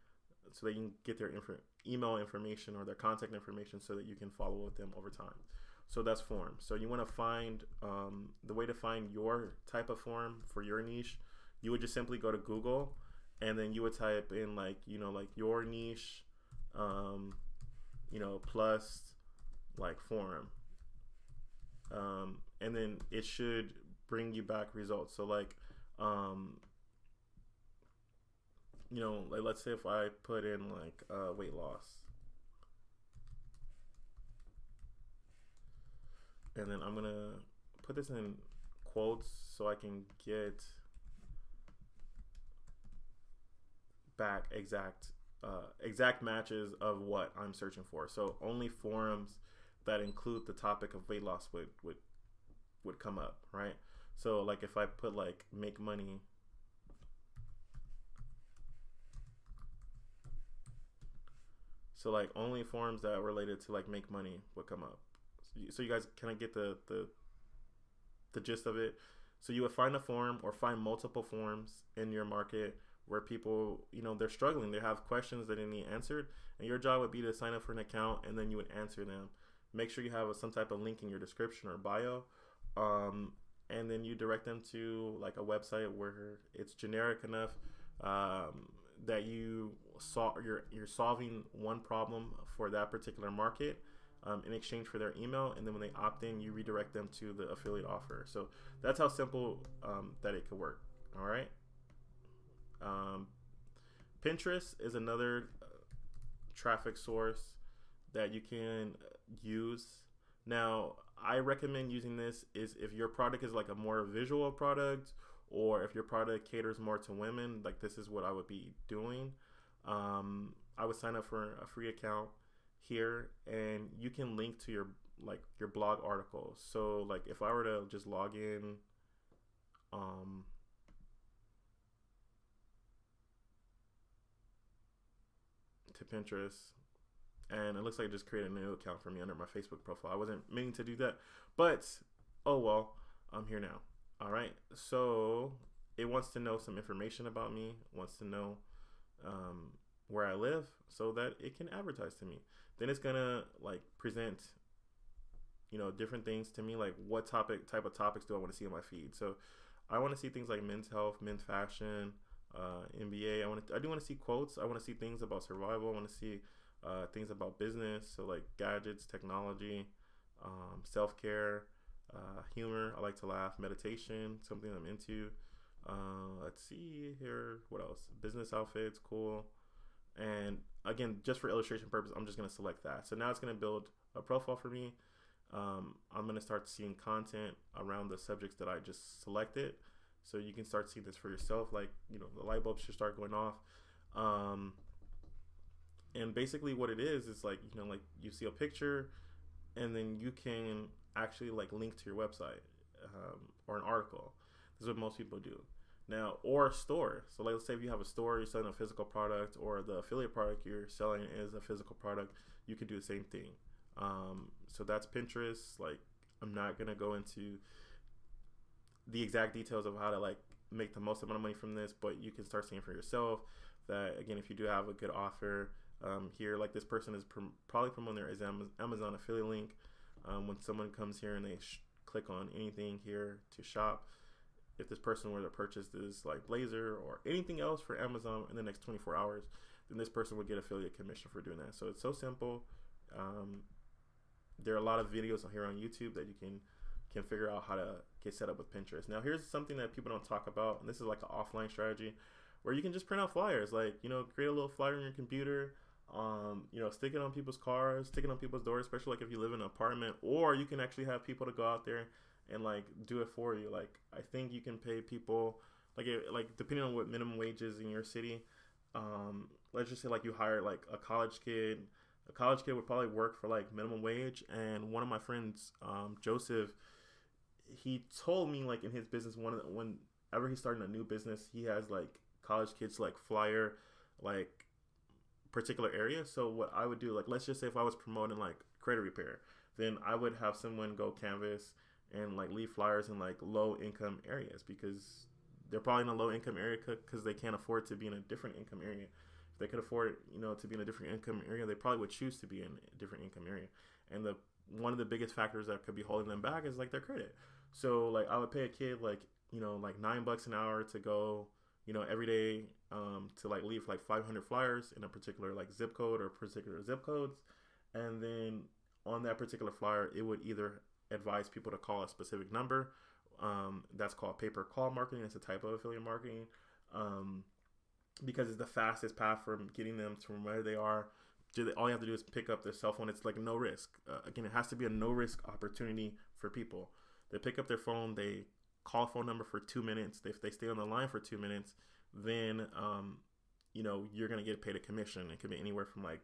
so that you can get their email information or their contact information, so that you can follow with them over time. So that's forum. So you want to find the way to find your type of forum for your niche. You would just simply go to Google, and then you would type in like, like your niche, plus like forum, and then it should bring you back results. So like, like let's say if I put in like weight loss, and then I'm gonna put this in quotes so I can get back exact matches of what I'm searching for. So only forums that include the topic of weight loss would come up, right? So like if I put like make money, so like only forums that are related to like make money would come up. So you guys kind of get the gist of it. So you would find a forum or find multiple forums in your market where people, they're struggling. They have questions that they need answered, and your job would be to sign up for an account, and then you would answer them. Make sure you have some type of link in your description or bio, and then you direct them to like a website where it's generic enough that you're solving one problem for that particular market, in exchange for their email, and then when they opt in, you redirect them to the affiliate offer. So that's how simple that it could work. All right. Pinterest is another traffic source that you can use. Now, I recommend using this is if your product is like a more visual product, or if your product caters more to women. Like this is what I would be doing. I would sign up for a free account here, and you can link to your blog articles. So like if I were to just log in, to Pinterest, and it looks like I just created a new account for me under my Facebook profile. I wasn't meaning to do that, but oh well, I'm here now. All right, so it wants to know some information about me, wants to know where I live, so that it can advertise to me. Then it's gonna like present different things to me, like what type of topics do I want to see on my feed. So I want to see things like men's health, men's fashion, NBA. I do want to see quotes. I want to see things about survival. I want to see things about business. So like gadgets, technology, self-care, humor. I like to laugh. Meditation, something I'm into. Let's see here. What else? Business outfits, cool. And again, just for illustration purpose, I'm just going to select that. So now it's going to build a profile for me. I'm going to start seeing content around the subjects that I just selected. So you can start seeing this for yourself. Like, the light bulbs should start going off. And basically what it is like, like you see a picture, and then you can actually like link to your website. or an article. This is what most people do. Now, or a store. So let's say if you have a store, you're selling a physical product, or the affiliate product you're selling is a physical product, you could do the same thing. So that's Pinterest. Like, I'm not going to go into the exact details of how to like make the most amount of money from this, but you can start seeing for yourself that, again, if you do have a good offer here, like this person is probably promoting their Amazon affiliate link. When someone comes here and they click on anything here to shop, if this person were to purchase this like blazer or anything else for Amazon in the next 24 hours, then this person would get affiliate commission for doing that. So it's so simple. There are a lot of videos here on YouTube that you can figure out how to get set up with Pinterest. Now, here's something that people don't talk about, and this is like an offline strategy where you can just print out flyers, like, you know, create a little flyer on your computer, you know, stick it on people's cars, stick it on people's doors, especially like if you live in an apartment, or you can actually have people to go out there and like do it for you. Like, I think you can pay people like depending on what minimum wage is in your city. Let's just say like you hire like a college kid. A college kid would probably work for like minimum wage. And one of my friends, Joseph, he told me like in his business, whenever he's starting a new business, he has like college kids like flyer like particular area. So what I would do, like, let's just say if I was promoting like credit repair, then I would have someone go canvas and like leave flyers in like low income areas, because they're probably in a low income area because they can't afford to be in a different income area. If they could afford, you know, to be in a different income area, they probably would choose to be in a different income area. And one of the biggest factors that could be holding them back is like their credit. So like I would pay a kid like, you know, like $9 an hour to go, you know, every day to like leave like 500 flyers in a particular like zip code or particular zip codes. And then on that particular flyer, it would either advise people to call a specific number. That's called pay-per-call marketing. It's a type of affiliate marketing because it's the fastest path from getting them from where they are. All you have to do is pick up their cell phone. It's like no risk. Again, it has to be a no risk opportunity for people. They pick up their phone, they call a phone number for 2 minutes. If they stay on the line for 2 minutes, then you know, you're gonna get paid a commission. It could be anywhere from like,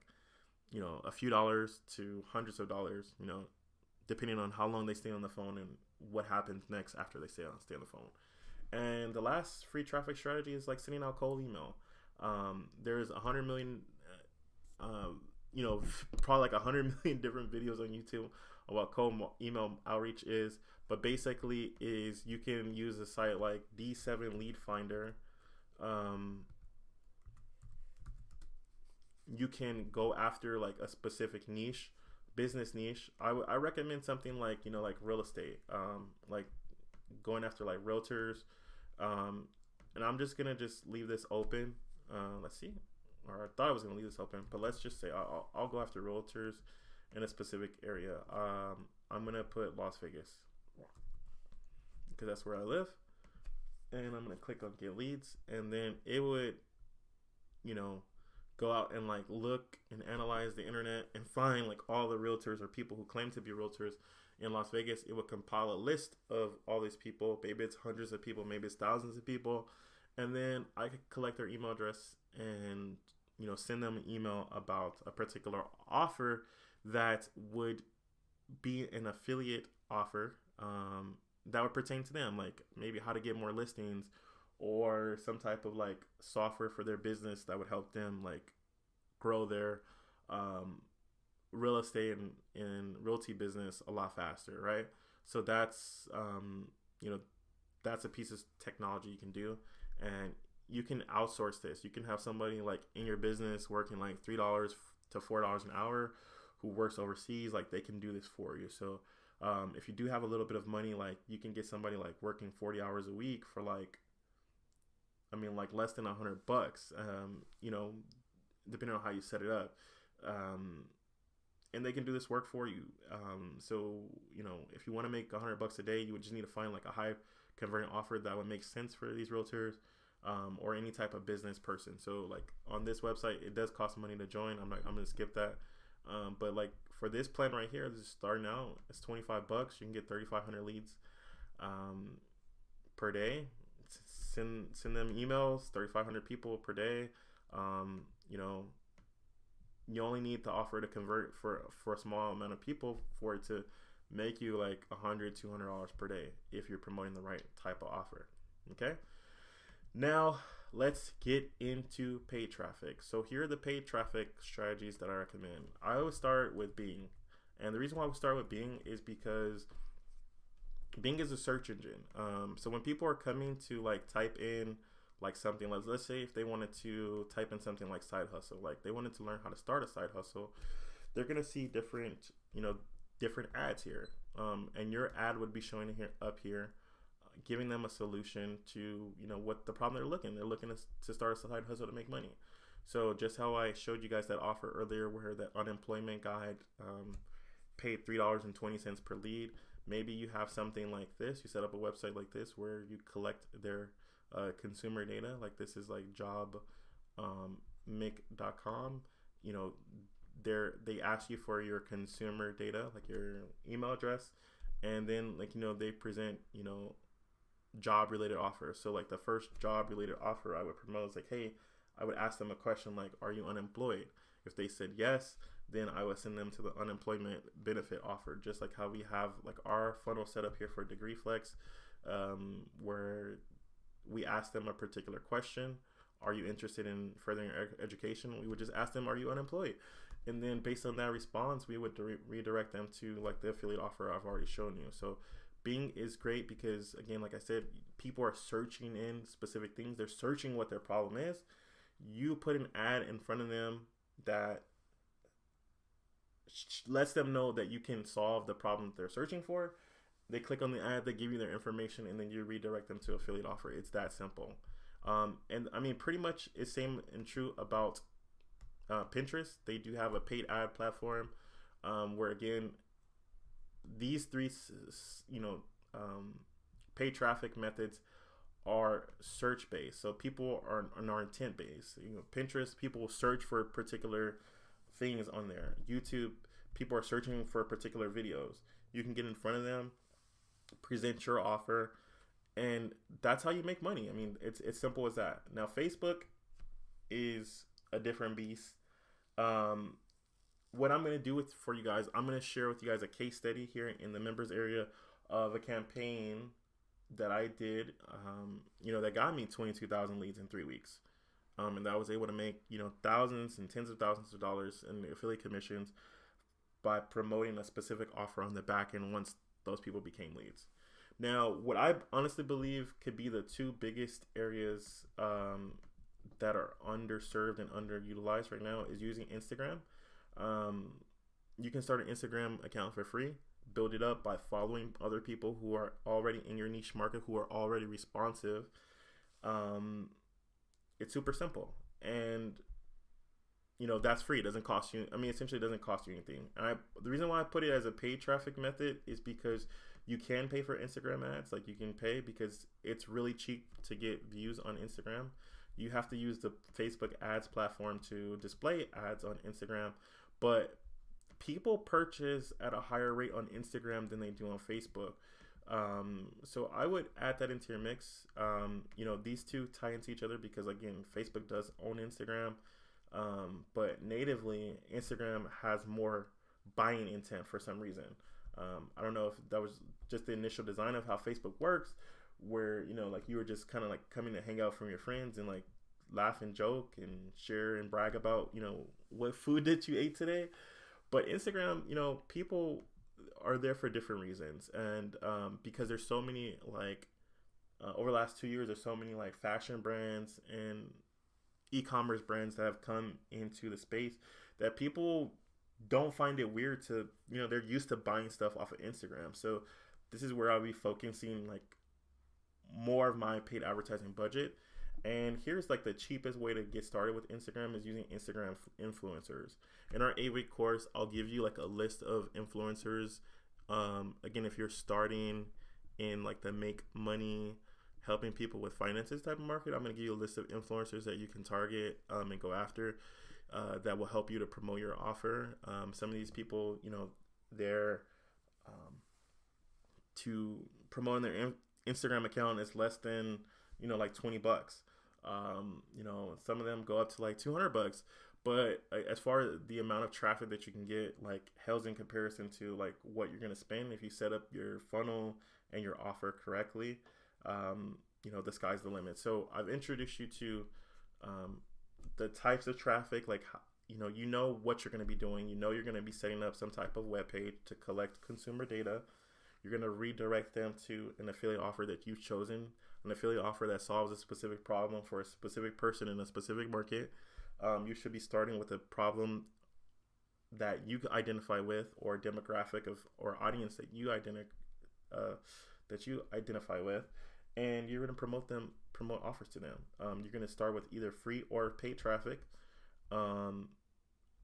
you know, a few dollars to hundreds of dollars, you know, depending on how long they stay on the phone and what happens next after they stay on the phone. And the last free traffic strategy is like sending out cold email. There's 100 million, you know, probably like 100 million different videos on YouTube about what cold email outreach is. But basically is you can use a site like D7 Lead Finder. You can go after like a specific niche, business niche. I recommend something like, you know, like real estate, like going after like realtors. And I'm just gonna just leave this open. Let's see, or I thought I was gonna leave this open, but let's just say I'll go after realtors in a specific area. I'm gonna put Las Vegas because that's where I live, and I'm gonna click on get leads, and then it would, you know, go out and like look and analyze the internet and find like all the realtors or people who claim to be realtors in Las Vegas. It would compile a list of all these people. Maybe it's hundreds of people, maybe it's thousands of people. And then I could collect their email address and, you know, send them an email about a particular offer that would be an affiliate offer that would pertain to them, like maybe how to get more listings or some type of like software for their business that would help them like grow their real estate and realty business a lot faster, right? So that's you know, that's a piece of technology you can do, and you can outsource this. You can have somebody like in your business working like $3 to $4 an hour who works overseas. Like they can do this for you. So if you do have a little bit of money, like you can get somebody like working 40 hours a week for like, I mean, like less than $100, you know, depending on how you set it up. And they can do this work for you. So, you know, if you want to make $100 a day, you would just need to find like a high converting offer that would make sense for these realtors or any type of business person. So like on this website, it does cost money to join. I'm going to skip that. But like for this plan right here, this is starting out, it's $25. You can get 3,500 leads per day. Send them emails, 3,500 people per day. You know, you only need the offer to convert for a small amount of people for it to make you like $100-$200 per day if you're promoting the right type of offer. Okay. Now let's get into paid traffic. So here are the paid traffic strategies that I recommend. I always start with Bing. And the reason why we start with Bing is because Bing is a search engine. So when people are coming to like type in like something, let's say if they wanted to type in something like side hustle, like they wanted to learn how to start a side hustle, they're going to see different ads here. And your ad would be showing here up here, giving them a solution to, what the problem they're looking to start a side hustle to make money. So just how I showed you guys that offer earlier where that unemployment guide paid $3.20 per lead. Maybe you have something like this. You set up a website like this where you collect their consumer data. Like this is like jobmic.com. They ask you for your consumer data, like your email address, and then they present job related offers. So like the first job related offer I would promote is like, hey, I would ask them a question like, are you unemployed? If they said yes, then I would send them to the unemployment benefit offer, just like how we have like our funnel set up here for Degree Flex, where we ask them a particular question. Are you interested in furthering your education? We would just ask them, are you unemployed? And then based on that response, we would redirect them to like the affiliate offer I've already shown you. So Bing is great because, again, like I said, people are searching in specific things. They're searching what their problem is. You put an ad in front of them that lets them know that you can solve the problem that they're searching for. They click on the ad, they give you their information, and then you redirect them to affiliate offer. It's that simple. And I mean, pretty much it's same and true about Pinterest. They do have a paid ad platform where, again, these three, paid traffic methods are search based. So people are intent based. Pinterest, people will search for particular things on there. YouTube, people are searching for particular videos. You can get in front of them, present your offer, and that's how you make money. I mean, it's simple as that. Now, Facebook is a different beast. What I'm going to do for you guys, I'm going to share with you guys a case study here in the members area of a campaign that I did, that got me 22,000 leads in 3 weeks. And I was able to make, thousands and tens of thousands of dollars in affiliate commissions by promoting a specific offer on the back end once those people became leads. Now, what I honestly believe could be the two biggest areas that are underserved and underutilized right now is using Instagram. You can start an Instagram account for free, build it up by following other people who are already in your niche market, who are already responsive. It's super simple. And, that's free. It doesn't cost you. I mean, essentially it doesn't cost you anything. And the reason why I put it as a paid traffic method is because you can pay for Instagram ads. Like you can pay because it's really cheap to get views on Instagram. You have to use the Facebook ads platform to display ads on Instagram, but people purchase at a higher rate on Instagram than they do on Facebook. So I would add that into your mix. These two tie into each other because, again, Facebook does own Instagram, but natively Instagram has more buying intent for some reason. I don't know if that was just the initial design of how Facebook works, where, like you were just kind of like coming to hang out from your friends and like laugh and joke and share and brag about, what food that you ate today. But Instagram, people are there for different reasons. And because there's so many like over the last 2 years, there's so many like fashion brands and e-commerce brands that have come into the space that people don't find it weird to, they're used to buying stuff off of Instagram. So this is where I'll be focusing like more of my paid advertising budget. And here's like the cheapest way to get started with Instagram is using Instagram influencers. In our 8-week course, I'll give you like a list of influencers. Again, if you're starting in like the make money, helping people with finances type of market, I'm going to give you a list of influencers that you can target and go after that will help you to promote your offer. Some of these people, they're to promote their Instagram account is less than, like $20. Some of them go up to like $200, But as far as the amount of traffic that you can get, like hell's in comparison to like what you're gonna spend if you set up your funnel and your offer correctly. The sky's the limit. So I've introduced you to the types of traffic, like you know what you're going to be doing. You're going to be setting up some type of web page to collect consumer data. You're going to redirect them to an affiliate offer that you've chosen, an affiliate offer that solves a specific problem for a specific person in a specific market. You should be starting with a problem that you identify with, or demographic of or audience that you identify with, and you're going to promote offers to them. You're going to start with either free or paid traffic.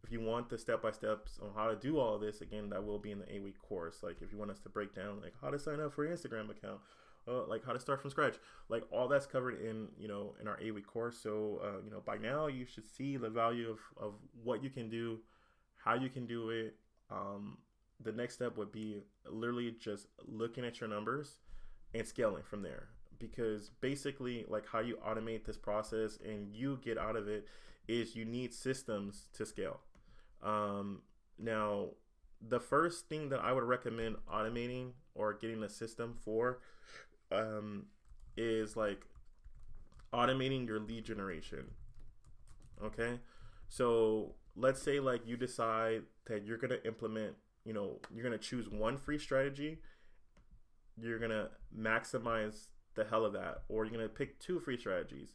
If you want the step-by-steps on how to do all of this, again, that will be in the 8-week course. Like if you want us to break down like how to sign up for your Instagram account, like how to start from scratch, like all that's covered in our 8-week course. So by now you should see the value of what you can do, how you can do it. The next step would be literally just looking at your numbers and scaling from there, because basically like how you automate this process and you get out of it is you need systems to scale. Now the first thing that I would recommend automating or getting a system for is like automating your lead generation. Okay, so let's say like you decide that you're going to implement, you're going to choose one free strategy, you're going to maximize the hell of that, or you're going to pick 2 free strategies.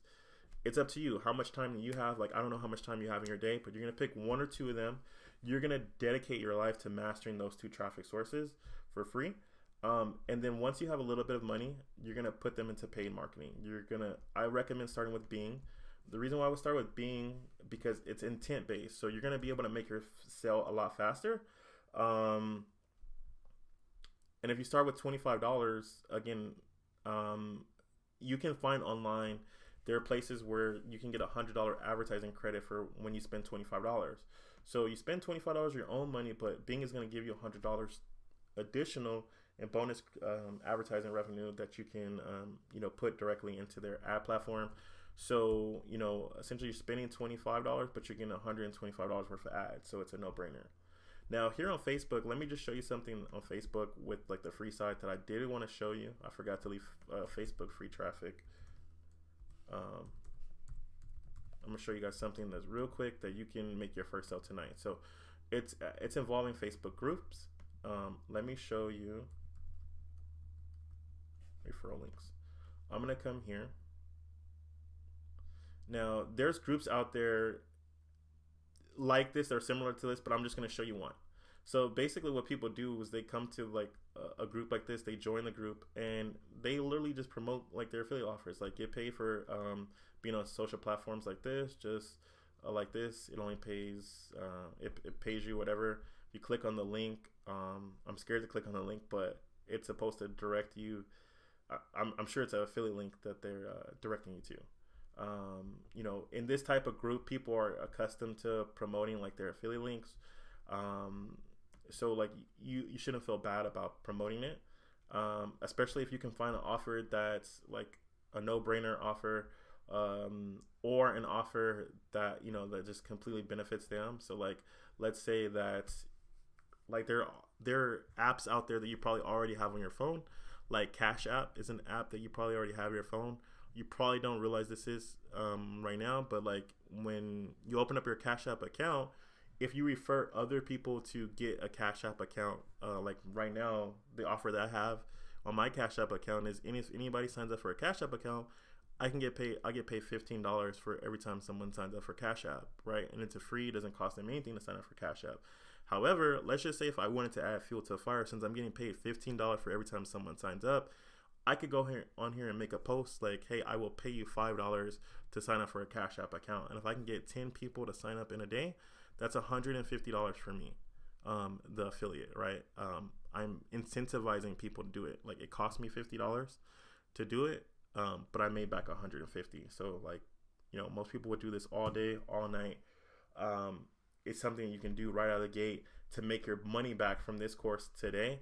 It's up to you. How much time do you have? Like, I don't know how much time you have in your day, but you're going to pick 1 or 2 of them. You're going to dedicate your life to mastering those 2 traffic sources for free. And then once you have a little bit of money, you're going to put them into paid marketing. I recommend starting with Bing. The reason why I would start with Bing, because it's intent based. So you're going to be able to make your sale a lot faster. And if you start with $25, again, you can find online, there are places where you can get $100 advertising credit for when you spend $25. So you spend $25 of your own money, but Bing is going to give you $100 additional and bonus advertising revenue that you can put directly into their ad platform. So essentially you're spending $25, but you're getting $125 worth of ads. So it's a no-brainer. Now here on Facebook, let me just show you something on Facebook with like the free site that I did want to show you. I forgot to leave Facebook free traffic. I'm gonna show you guys something that's real quick that you can make your first sale tonight. So it's involving Facebook groups. Let me show you referral links. I'm gonna come here. Now there's groups out there like this or similar to this, but I'm just going to show you one. So basically what people do is they come to like a group like this, they join the group, and they literally just promote like their affiliate offers, like get paid for being on social platforms like this, just like this. It only pays it pays you whatever. You click on the link. I'm scared to click on the link, but it's supposed to direct you. I'm sure it's an affiliate link that they're directing you to. In this type of group, people are accustomed to promoting like their affiliate links. So like you shouldn't feel bad about promoting it, especially if you can find an offer that's like a no-brainer offer, or an offer that that just completely benefits them. So like let's say that like there are apps out there that you probably already have on your phone. Like Cash App is an app that you probably already have on your phone. You probably don't realize this is right now, but like when you open up your Cash App account, if you refer other people to get a Cash App account, like right now, the offer that I have on my Cash App account is if anybody signs up for a Cash App account, I get paid $15 for every time someone signs up for Cash App, right? And it's free, it doesn't cost them anything to sign up for Cash App. However, let's just say if I wanted to add fuel to the fire, since I'm getting paid $15 for every time someone signs up, I could go on here and make a post like, hey, I will pay you $5 to sign up for a Cash App account. And if I can get 10 people to sign up in a day, that's $150 for me, the affiliate, right? I'm incentivizing people to do it. Like it cost me $50 to do it, but I made back $150. So like, most people would do this all day, all night. It's something you can do right out of the gate to make your money back from this course today.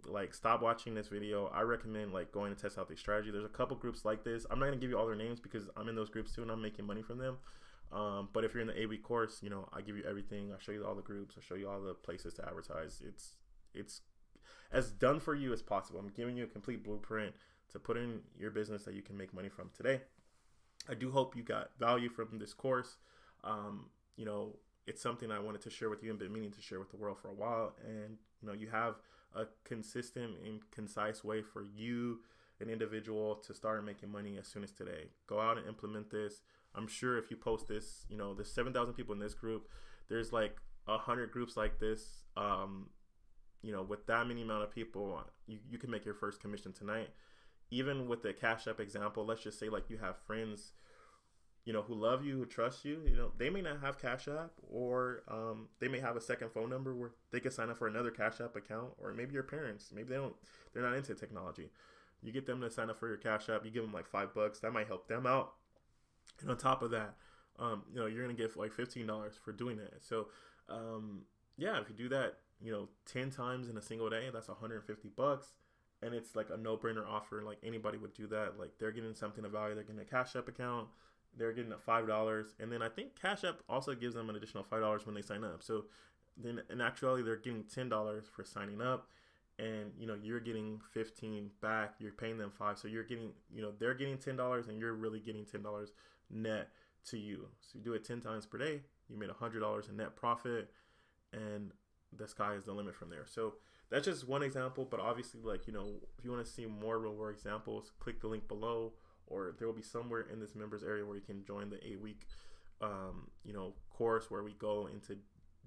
Like stop watching this video. I recommend like going to test out the strategy. There's a couple groups like this. I'm not gonna give you all their names because I'm in those groups too and I'm making money from them. But if you're in the 8-week course, I give you everything. I show you all the groups. I show you all the places to advertise. It's as done for you as possible. I'm giving you a complete blueprint to put in your business that you can make money from today. I do hope you got value from this course. It's something I wanted to share with you and been meaning to share with the world for a while. And, you have a consistent and concise way for you, an individual, to start making money as soon as today. Go out and implement this. I'm sure if you post this, there's 7,000 people in this group. There's like 100 groups like this. With that many amount of people, you can make your first commission tonight. Even with the Cash App example, let's just say like you have friends, who love you, who trust you. They may not have Cash App, or they may have a second phone number where they can sign up for another Cash App account, or maybe your parents, maybe they're not into technology. You get them to sign up for your Cash App. You give them like $5. That might help them out. And on top of that, you're gonna get like $15 for doing that. So, if you do that, 10 times in a single day, that's $150. And it's like a no-brainer offer. Like anybody would do that. Like they're getting something of value. They're getting a Cash App account. They're getting a $5. And then I think Cash App also gives them an additional $5 when they sign up. So then in actuality, they're getting $10 for signing up. And, you're getting 15 back. You're paying them $5. So you're getting, they're getting $10 and you're really getting $10 net to you. So you do it 10 times per day. You made $100 in net profit. And the sky is the limit from there. So that's just one example, but obviously, if you want to see more real world examples, click the link below, or there will be somewhere in this members area where you can join the 8-week, course where we go into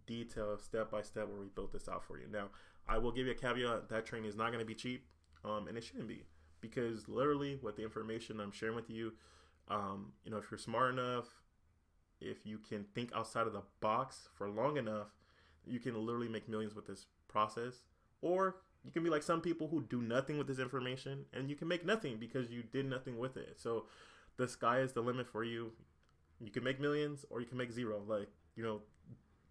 detail, step by step, where we built this out for you. Now, I will give you a caveat: that training is not going to be cheap, and it shouldn't be, because literally, with the information I'm sharing with you, if you're smart enough, if you can think outside of the box for long enough, you can literally make millions with this process. Or you can be like some people who do nothing with this information, and you can make nothing because you did nothing with it. So the sky is the limit for you. You can make millions, or you can make zero,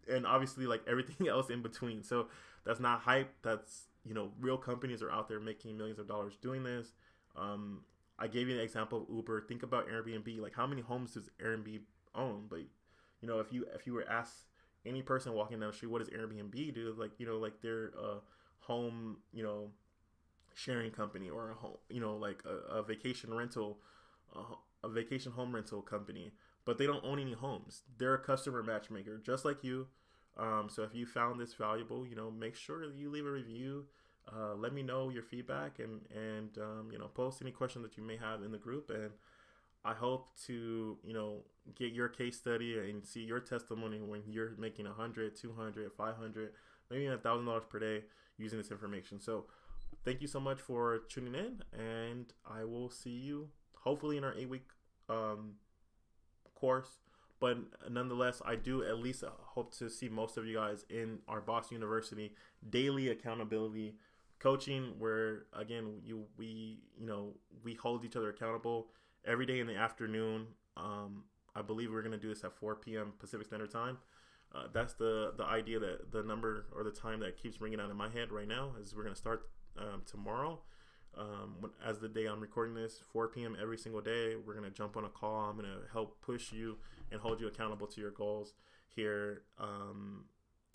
and obviously like everything else in between. So that's not hype. That's, real companies are out there making millions of dollars doing this. I gave you an example of Uber. Think about Airbnb. Like, how many homes does Airbnb own? But, if you were asked any person walking down the street, what does Airbnb do? Like they're a home, sharing company, or a home, like a vacation rental, a vacation home rental company, but they don't own any homes. They're a customer matchmaker, just like you. So if you found this valuable, make sure that you leave a review. Let me know your feedback, and post any questions that you may have in the group. And I hope to, get your case study and see your testimony when you're making $100, $200, $500, maybe $1,000 per day using this information. So thank you so much for tuning in, and I will see you hopefully in our 8-week course. But nonetheless, I do at least hope to see most of you guys in our Boss University daily accountability coaching, where again we hold each other accountable every day in the afternoon. I believe we're going to do this at 4 p.m. Pacific Standard Time. That's the idea, that the number or the time that keeps ringing out in my head right now is we're going to start tomorrow. As the day I'm recording this, 4 p.m. every single day, we're going to jump on a call. I'm going to help push you and hold you accountable to your goals here.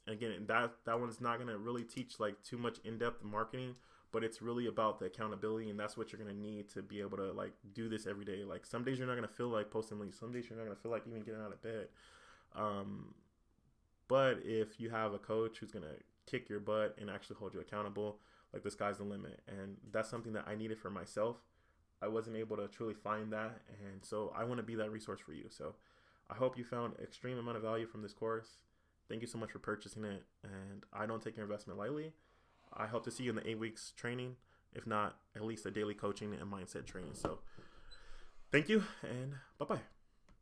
Again, that one's not going to really teach like too much in-depth marketing, but it's really about the accountability, and that's what you're going to need to be able to like do this every day. Like some days you're not going to feel like posting links. Some days you're not going to feel like even getting out of bed. But if you have a coach who's going to kick your butt and actually hold you accountable, like the sky's the limit. And that's something that I needed for myself. I wasn't able to truly find that. And so I want to be that resource for you. So I hope you found extreme amount of value from this course. Thank you so much for purchasing it. And I don't take your investment lightly. I hope to see you in the 8 weeks training, if not at least a daily coaching and mindset training. So thank you, and bye-bye.